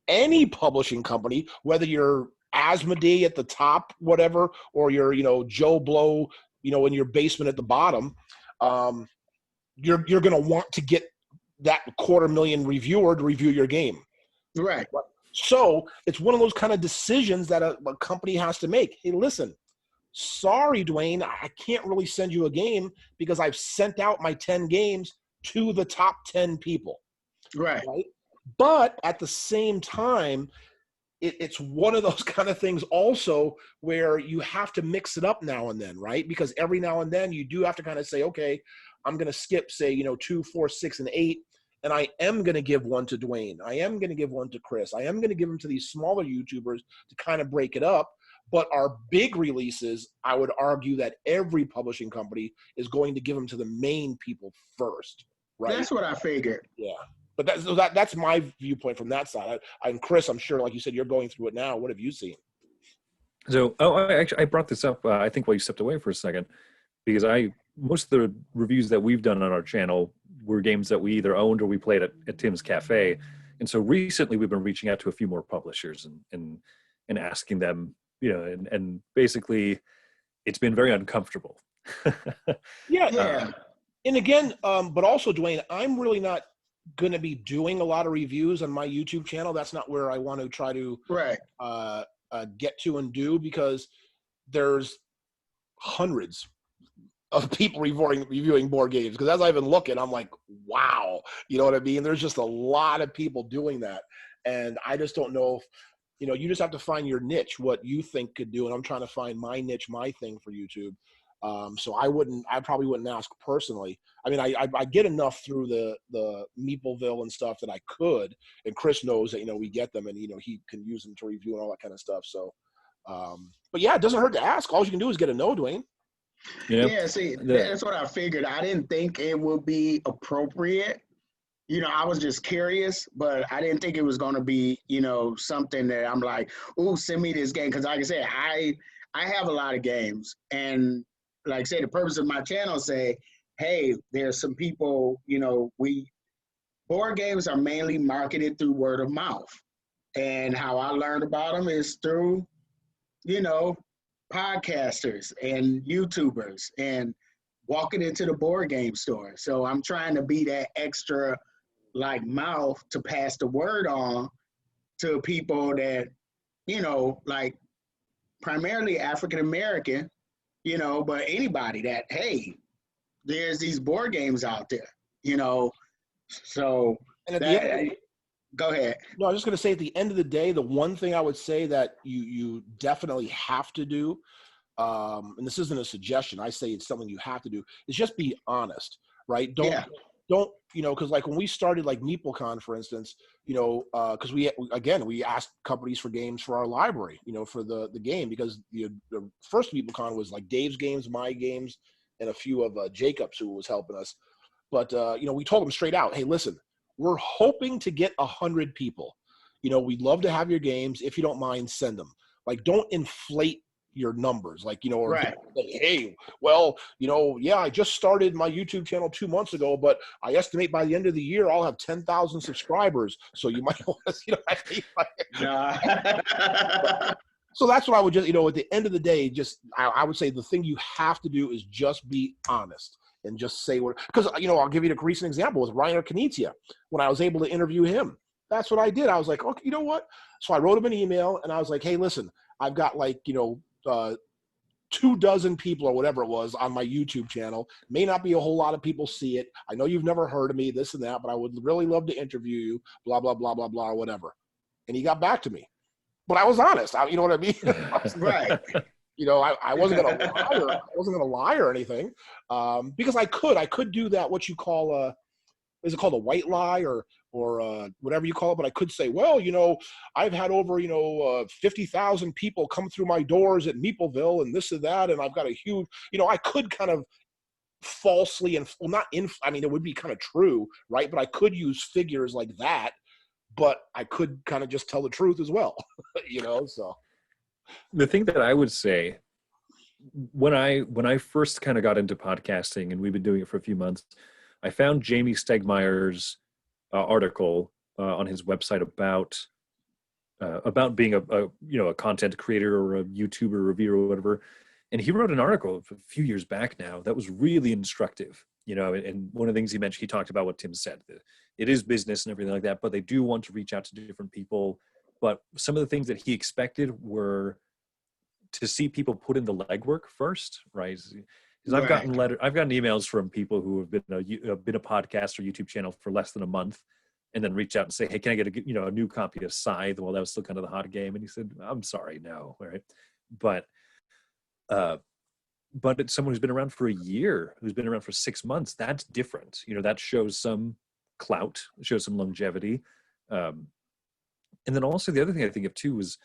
any publishing company, whether you're Asmodee at the top, whatever, or you're, Joe Blow, in your basement at the bottom, you're going to want to get that 250,000 reviewer to review your game. Right. So it's one of those kind of decisions that a company has to make. Hey, listen, sorry, Dwayne, I can't really send you a game because I've sent out my 10 games to the top 10 people. Right. But at the same time, it's one of those kind of things also where you have to mix it up now and then, right? Because every now and then you do have to kind of say, okay, I'm going to skip, say, 2, 4, 6, and 8, and I am going to give one to Dwayne. I am going to give one to Chris. I am going to give them to these smaller YouTubers to kind of break it up. But our big releases, I would argue that every publishing company is going to give them to the main people first, right? That's what I figured. Yeah. But that's my viewpoint from that side. And Chris, I'm sure, like you said, you're going through it now. What have you seen? So, I brought this up, I think, while you stepped away for a second, because most of the reviews that we've done on our channel were games that we either owned or we played at Timm's Cafe. And so recently we've been reaching out to a few more publishers and asking them, and basically it's been very uncomfortable. Yeah. And again, but also, Dwayne, I'm really not going to be doing a lot of reviews on my YouTube channel. That's not where I want to try to get to and do, because there's hundreds of people reviewing board games. Because as I've been looking, I'm like, wow, you know what I mean? There's just a lot of people doing that. And I just don't know if, you just have to find your niche, what you think could do. And I'm trying to find my niche, my thing for YouTube. So I probably wouldn't ask personally. I mean, I get enough through the Meepleville and stuff that I could, and Chris knows that, we get them and, he can use them to review and all that kind of stuff. So, but yeah, it doesn't hurt to ask. All you can do is get a no, Dwayne. Yeah, see, that's what I figured. I didn't think it would be appropriate. I was just curious, but I didn't think it was going to be, something that I'm like, ooh, send me this game. Because like I said, I have a lot of games. And like I say, the purpose of my channel say, hey, there's some people, board games are mainly marketed through word of mouth. And how I learned about them is through, podcasters and YouTubers and walking into the board game store. So I'm trying to be that extra mouth to pass the word on to people that, primarily African-American, but anybody that, hey, there's these board games out there, so And at the end, go ahead. No, I was just going to say, at the end of the day, the one thing I would say that you definitely have to do, and this isn't a suggestion, I say it's something you have to do, is just be honest, right? Don't, because like when we started like MeepleCon, for instance, because we asked companies for games for our library, for the game, because the first MeepleCon was like Dave's games, my games, and a few of Jacob's, who was helping us. But, we told them straight out, hey, listen, we're hoping to get 100 people. We'd love to have your games. If you don't mind, send them. Like, don't inflate your numbers, like, or right. Like, hey, well, yeah, I just started my YouTube channel 2 months ago, but I estimate by the end of the year I'll have 10,000 subscribers. So you might want to, So that's what I would just, at the end of the day, I would say the thing you have to do is just be honest and just say what, because, I'll give you a recent example with Reiner Knizia. When I was able to interview him, that's what I did. I was like, okay, you know what? So I wrote him an email and I was like, hey, listen, I've got 24 people or whatever it was on my YouTube channel. May not be a whole lot of people see it. I know you've never heard of me, this and that, but I would really love to interview you, blah, blah, blah, blah, blah, or whatever. And he got back to me. But I was honest. You know what I mean? Right. I wasn't gonna lie. I wasn't gonna lie or anything, because I could do that. What you call is it called a white lie or whatever you call it? But I could say, well, I've had over 50,000 people come through my doors at Meepleville and this and that, and I've got a huge. I could kind of falsely and it would be kind of true, right? But I could use figures like that. But I could kind of just tell the truth as well, so. The thing that I would say, when I first kind of got into podcasting, and we've been doing it for a few months, I found Jamie Stegmaier's article on his website about being a content creator or a YouTuber reviewer or whatever. And he wrote an article a few years back now that was really instructive, and one of the things he mentioned, he talked about what Timm said, that it is business and everything like that, but they do want to reach out to different people. But some of the things that he expected were to see people put in the legwork first, right? Because I've gotten emails from people who have been a podcast or YouTube channel for less than a month, and then reach out and say, hey, can I get a new copy of Scythe? Well, that was still kind of the hot game. And he said, I'm sorry, no, right? But it's someone who's been around for a year, who's been around for 6 months. That's different. That shows some clout, shows some longevity. And then also the other thing I think of too is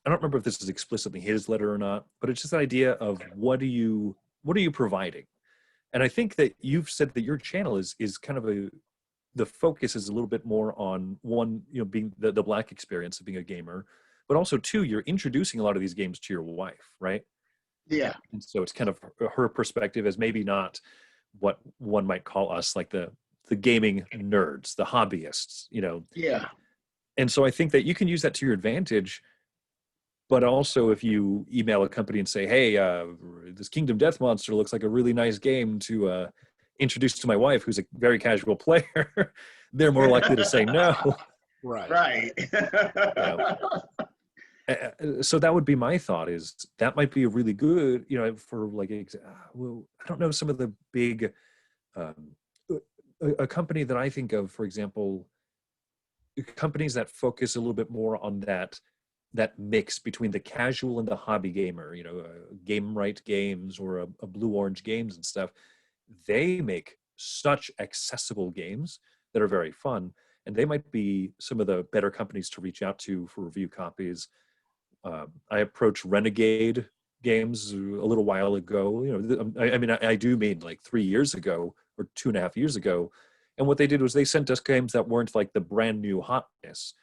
I don't remember if this is explicitly his letter or not, but it's just the idea of what are you providing? And I think that you've said that your channel is kind of the focus is a little bit more on one, being the Black experience of being a gamer, but also two, you're introducing a lot of these games to your wife, right? Yeah. And so it's kind of her perspective as maybe not what one might call us, like the gaming nerds, the hobbyists, Yeah. And so I think that you can use that to your advantage. But also if you email a company and say, hey, this Kingdom Death Monster looks like a really nice game to introduce to my wife, who's a very casual player, they're more likely to say no. Right. So that would be my thought, is that might be a really good, for like, well, I don't know, some of the big, a company that I think of, for example, companies that focus a little bit more on that mix between the casual and the hobby gamer, Game Right Games or a Blue Orange Games and stuff. They make such accessible games that are very fun, and they might be some of the better companies to reach out to for review copies. I approached Renegade Games a little while ago. I do mean like 3 years ago or 2.5 years ago. And what they did was they sent us games that weren't like the brand new hotness.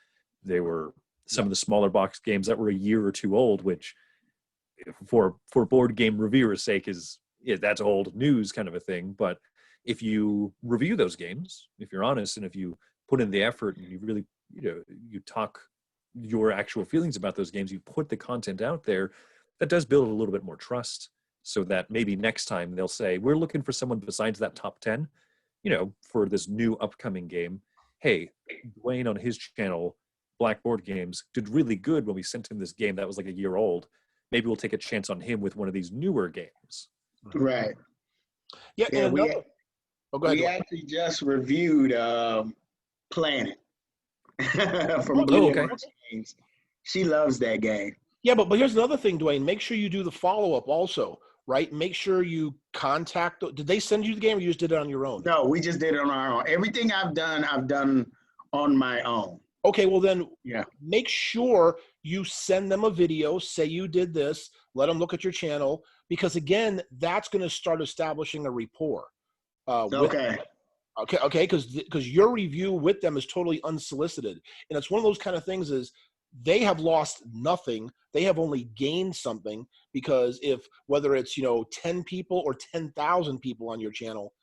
They were some of the smaller box games that were a year or two old, which for board game reviewers' sake that's old news kind of a thing. But if you review those games, if you're honest, and if you put in the effort and you really, you talk your actual feelings about those games, you put the content out there, that does build a little bit more trust, so that maybe next time they'll say, we're looking for someone besides that top 10, for this new upcoming game. Hey, Dwayne on his channel, Blackboard Games, did really good when we sent him this game that was like a year old. Maybe we'll take a chance on him with one of these newer games. Right. Yeah, Yeah, and we actually just reviewed Planet from Blue Orange Games. She loves that game. Yeah, but here's another thing, Dwayne. Make sure you do the follow-up also, right? Make sure you contact. Did they send you the game, or you just did it on your own? No, we just did it on our own. Everything I've done on my own. Okay, well then, yeah, make sure you send them a video, say you did this, let them look at your channel, because again, that's going to start establishing a rapport. Okay, because your review with them is totally unsolicited. And it's one of those kind of things is they have lost nothing. They have only gained something, because whether it's, 10 people or 10,000 people on your channel,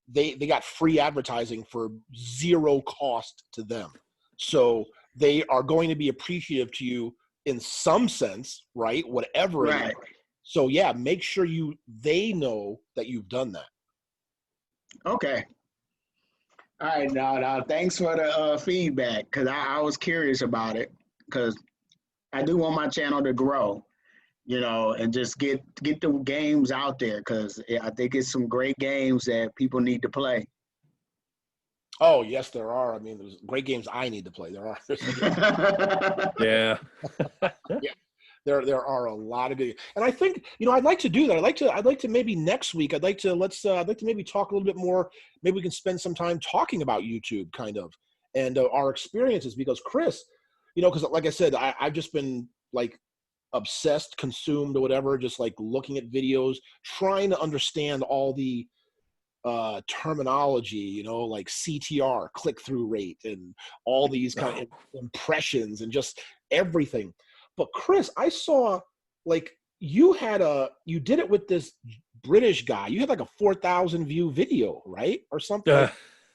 they got free advertising for zero cost to them. So they are going to be appreciative to you in some sense, right? Whatever it is. Right. So yeah, make sure they know that you've done that. Okay. All right, now, thanks for the feedback, because I was curious about it, because I do want my channel to grow, and just get the games out there, because I think it's some great games that people need to play. Oh yes, there are. I mean, there's great games I need to play. There are. Yeah. Yeah. There are a lot of good, and I think I'd like to do that. I'd like to maybe next week. I'd like to maybe talk a little bit more. Maybe we can spend some time talking about YouTube, kind of, and our experiences. Because Chris, because like I said, I've just been like obsessed, consumed, or whatever, just like looking at videos, trying to understand all the terminology, like CTR, click-through rate, and all these kind of impressions and just everything. But Chris, I saw like you did it with this British guy. You had like a 4,000 view video, right? Or something.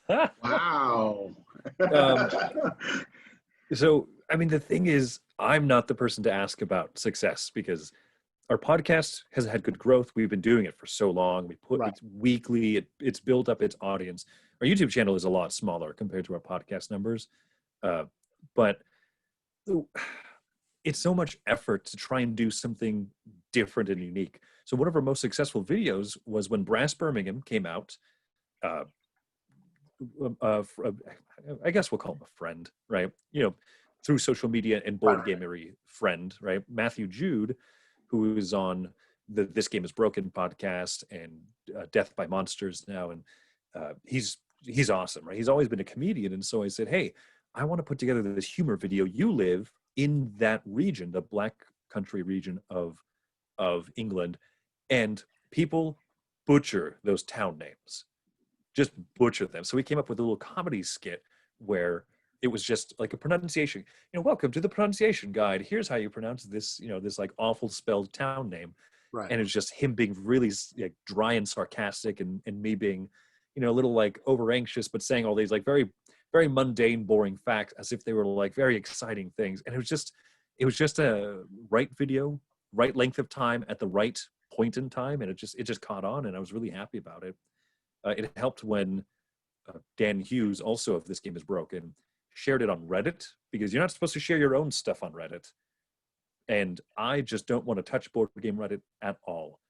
Wow. So, I mean, the thing is, I'm not the person to ask about success, because our podcast has had good growth. We've been doing it for so long. We put Right. it weekly. It's built up its audience. Our YouTube channel is a lot smaller compared to our podcast numbers. But it's so much effort to try and do something different and unique. So one of our most successful videos was when Brass Birmingham came out. I guess we'll call him a friend, right? Through social media and board gamery friend, right? Matthew Jude, who is on the This Game is Broken podcast and Death by Monsters now, and he's awesome, right? He's always been a comedian, and so I said, hey, I want to put together this humor video. You live in that region, the Black Country region of England, and people butcher those town names, just butcher them. So we came up with a little comedy skit where it was just like a pronunciation. Welcome to the pronunciation guide. Here's how you pronounce this, this like awful spelled town name. Right. And it's just him being really like dry and sarcastic, and me being, a little like over anxious, but saying all these like very, very mundane, boring facts as if they were like very exciting things. And it was just a right video, right length of time at the right point in time. And it just caught on, and I was really happy about it. It helped when Dan Hughes, also of This Game is Broken, shared it on Reddit, because you're not supposed to share your own stuff on Reddit. And I just don't want to touch board game Reddit at all.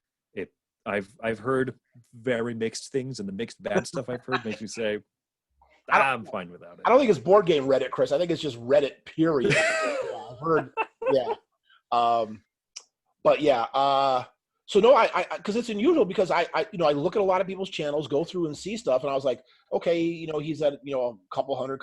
I've heard very mixed things, and the mixed bad stuff I've heard makes me say, I'm fine without it. I don't think it's board game Reddit, Chris. I think it's just Reddit, period. Yeah, I've heard, yeah. But yeah, so no, I because it's unusual, because I look at a lot of people's channels, go through and see stuff, and I was like, okay, he's at a couple hundred,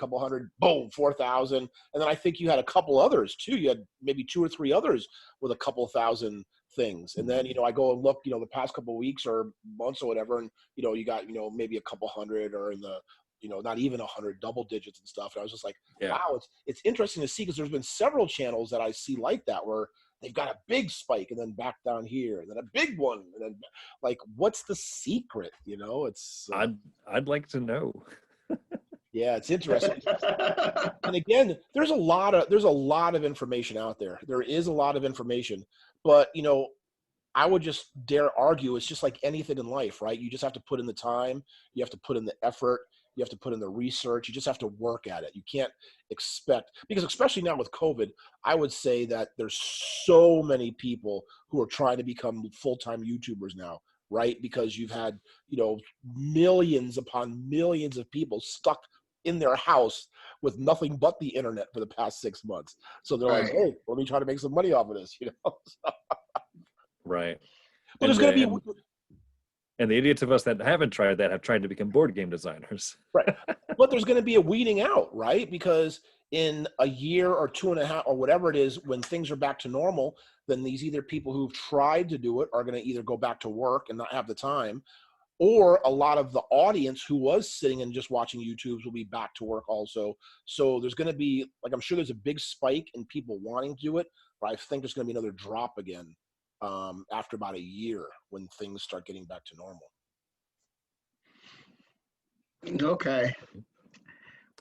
boom, 4,000, and then I think you had a couple others too. You had maybe 2 or 3 others with a couple thousand things, and then I go and look, the past couple of weeks or months or whatever, and you got maybe a couple hundred, or in the not even 100, double digits and stuff. And I was just like, Yeah. wow, it's interesting to see, because there's been several channels that I see like that, where they've got a big spike and then back down here, and then a big one, and then like, what's the secret? It's I'd like to know. yeah, it's interesting. And again, there's a lot of information out there. There is a lot of information, but I would just dare argue it's just like anything in life, right? You just have to put in the time, you have to put in the effort, you have to put in the research, you just have to work at it. You can't expect, because especially now with COVID, I would say that there's so many people who are trying to become full-time YouTubers now, right? Because you've had, millions upon millions of people stuck in their house with nothing but the internet for the past 6 months. So they're like, hey, let me try to make some money off of this, Right. But there's going to be... And the idiots of us that haven't tried that have tried to become board game designers. Right. But there's going to be a weeding out, right? Because in a year or 2.5 or whatever it is, when things are back to normal, then these either people who've tried to do it are going to either go back to work and not have the time, or a lot of the audience who was sitting and just watching YouTubes will be back to work also. So there's going to be, like, I'm sure there's a big spike in people wanting to do it, but I think there's going to be another drop again after about a year when things start getting back to normal. Okay.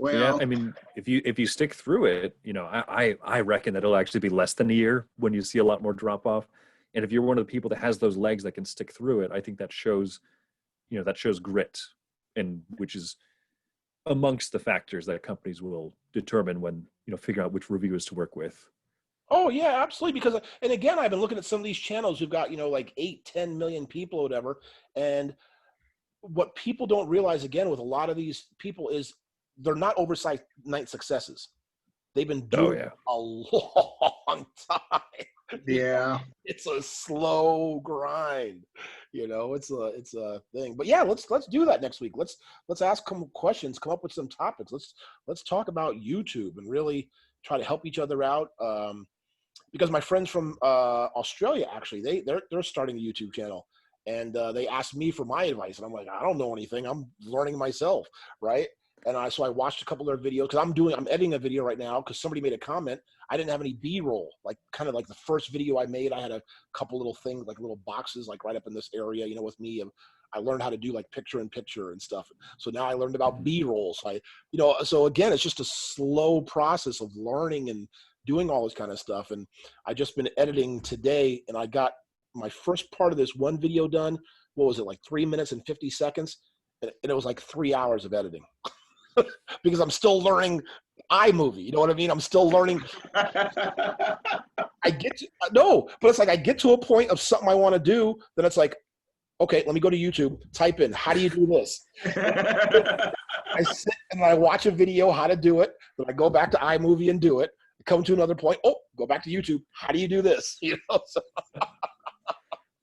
Yeah, Well, I mean, if you stick through it, I reckon that it'll actually be less than a year when you see a lot more drop off. And if you're one of the people that has those legs that can stick through it, I think that shows, that shows grit, and which is amongst the factors that companies will determine when, figure out which reviewers to work with. Oh yeah, absolutely. Because, and again, I've been looking at some of these channels who've got, like 8, 10 million people or whatever. And what people don't realize, again, with a lot of these people is they're not oversight night successes. They've been Oh doing yeah. it a long time. yeah. It's a slow grind. It's a thing. But yeah, let's do that next week. Let's ask some questions, come up with some topics. Let's talk about YouTube and really try to help each other out. Because my friends from Australia, actually, they're starting a YouTube channel, and they asked me for my advice, and I'm like, I don't know anything. I'm learning myself, right? And so I watched a couple of their videos because I'm editing a video right now because somebody made a comment. I didn't have any B-roll, like kind of like the first video I made. I had a couple little things, like little boxes, like right up in this area, with me. And I learned how to do like picture-in-picture and stuff. So now I learned about B-roll. So again, it's just a slow process of learning and doing all this kind of stuff. And I just been editing today, and I got my first part of this one video done. What was it, like 3 minutes and 50 seconds? And it was like 3 hours of editing because I'm still learning iMovie. You know what I mean? I'm still learning. But it's like I get to a point of something I want to do, then it's like, okay, let me go to YouTube, type in, how do you do this? I sit and I watch a video how to do it, then I go back to iMovie and do it. Come to another point. Oh, go back to YouTube. How do you do this?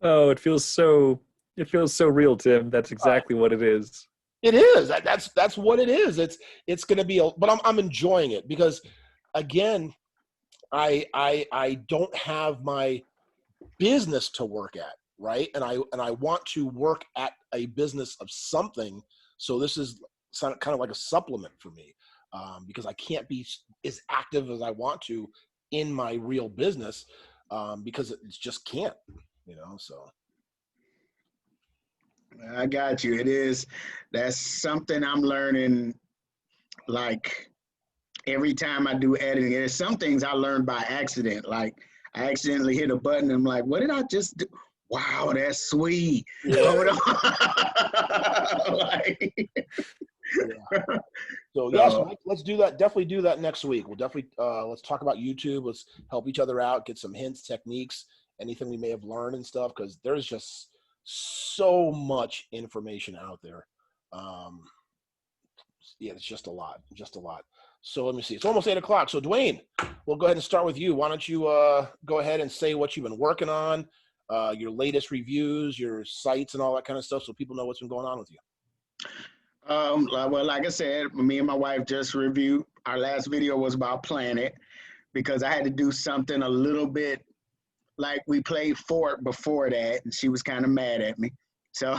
Oh, it feels so real, Tim. That's exactly what it is. It is. That's what it is. It's going to be but I'm enjoying it because, again, I don't have my business to work at, right? And I want to work at a business of something. So this is kind of like a supplement for me, because I can't be as active as I want to in my real business, because it just can't, so. I got you. That's something I'm learning, like every time I do editing. There's some things I learned by accident. Like I accidentally hit a button and I'm like, what did I just do? Wow, that's sweet. Yeah. Yeah. So yes, let's do that. Definitely do that next week. We'll definitely let's talk about YouTube. Let's help each other out, get some hints, techniques, anything we may have learned and stuff, because there's just so much information out there. Yeah, it's just a lot. So let me see. It's almost 8 o'clock. So Dwayne, we'll go ahead and start with you. Why don't you go ahead and say what you've been working on, your latest reviews, your sites, and all that kind of stuff, so people know what's been going on with you. Well, like I said, me and my wife just reviewed. Our last video was about Planet because I had to do something a little bit like we played Fort before that, and she was kind of mad at me. So,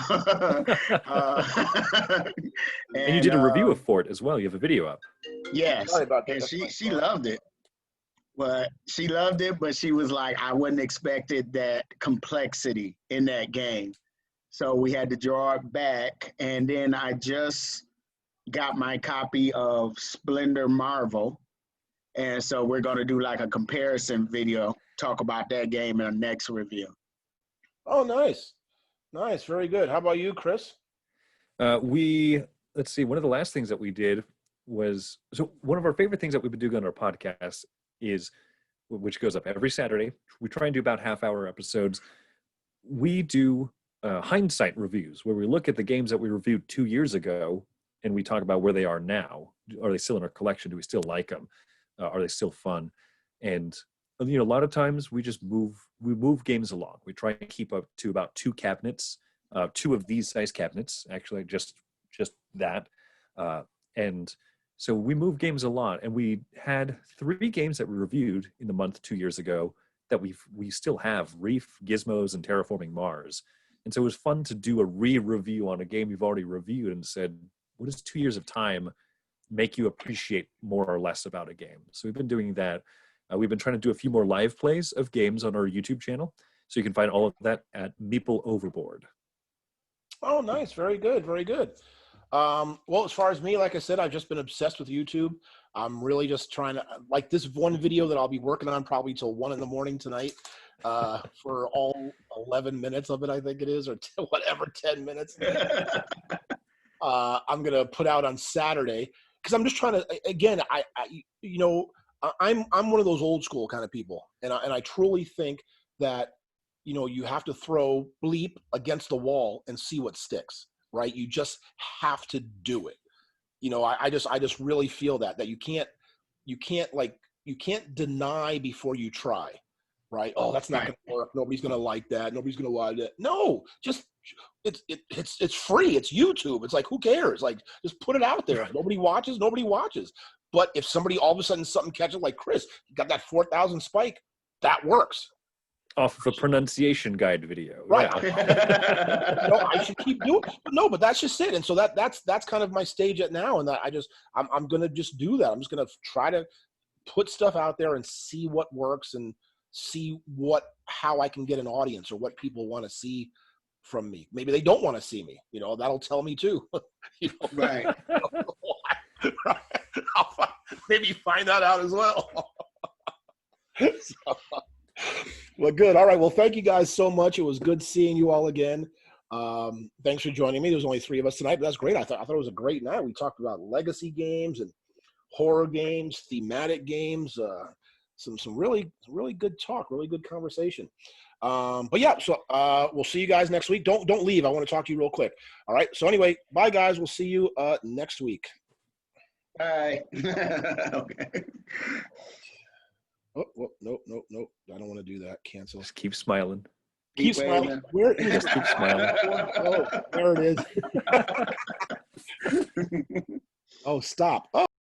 and you did a review of Fort as well. You have a video up. Yes, Sorry about that. and she loved it. But she loved it, but she was like, I wouldn't expected that complexity in that game. So we had to draw it back. And then I just got my copy of Splendor Marvel. And so we're going to do like a comparison video, talk about that game in our next review. Oh, nice. Nice. Very good. How about you, Chris? Let's see, one of the last things that we did was, so one of our favorite things that we've been doing on our podcast is, which goes up every Saturday. We try and do about half-hour episodes. We do hindsight reviews where we look at the games that we reviewed 2 years ago and we talk about where they are now. Are they still in our collection? Do we still like them? Are they still fun? And a lot of times we move games along. We try and keep up to about 2 cabinets, 2 of these size cabinets, actually just that. And so we move games a lot, and we had 3 games that we reviewed in the month 2 years ago that we still have: Reef, Gizmos, and Terraforming Mars. And so it was fun to do a re-review on a game you've already reviewed and said, what does 2 years of time make you appreciate more or less about a game? So we've been doing that. We've been trying to do a few more live plays of games on our YouTube channel. So you can find all of that at Meeple Overboard. Oh, nice. Very good. Very good. Well, as far as me, like I said, I've just been obsessed with YouTube. I'm really just trying to, like this one video that I'll be working on probably till 1 a.m. tonight, for all 11 minutes of it, I think it is, or whatever, 10 minutes. I'm going to put out on Saturday because I'm just trying to, again, I'm one of those old school kind of people. And I truly think that, you have to throw bleep against the wall and see what sticks, right? You just have to do it. I just really feel that you can't deny before you try, right? Oh, that's not going to work. Nobody's going to like that. Nobody's going to watch it. No, just it's free. It's YouTube. It's like, who cares? Like, just put it out there. If nobody watches, nobody watches. But if somebody all of a sudden something catches, like Chris, you got that 4,000 spike, that works. Off of a pronunciation guide video. Right. Yeah. I should keep doing it. But that's just it. And so that's kind of my stage at now. And that I'm going to just do that. I'm just going to try to put stuff out there and see what works and see how I can get an audience or what people want to see from me. Maybe they don't want to see me, that'll tell me too. Right. I'll maybe find that out as well. So, well, good. All right. Well, thank you guys so much. It was good seeing you all again. Thanks for joining me. There was only 3 of us tonight, but that's great. I thought it was a great night. We talked about legacy games and horror games, thematic games, some really good talk, really good conversation. But yeah, so we'll see you guys next week. Don't leave. I want to talk to you real quick. All right. So anyway, bye guys. We'll see you next week. Bye. Okay. Oh, nope. I don't want to do that. Cancel. Just keep smiling. Keep smiling. Where is Just keep smiling. Oh, there it is. Oh, stop. Oh.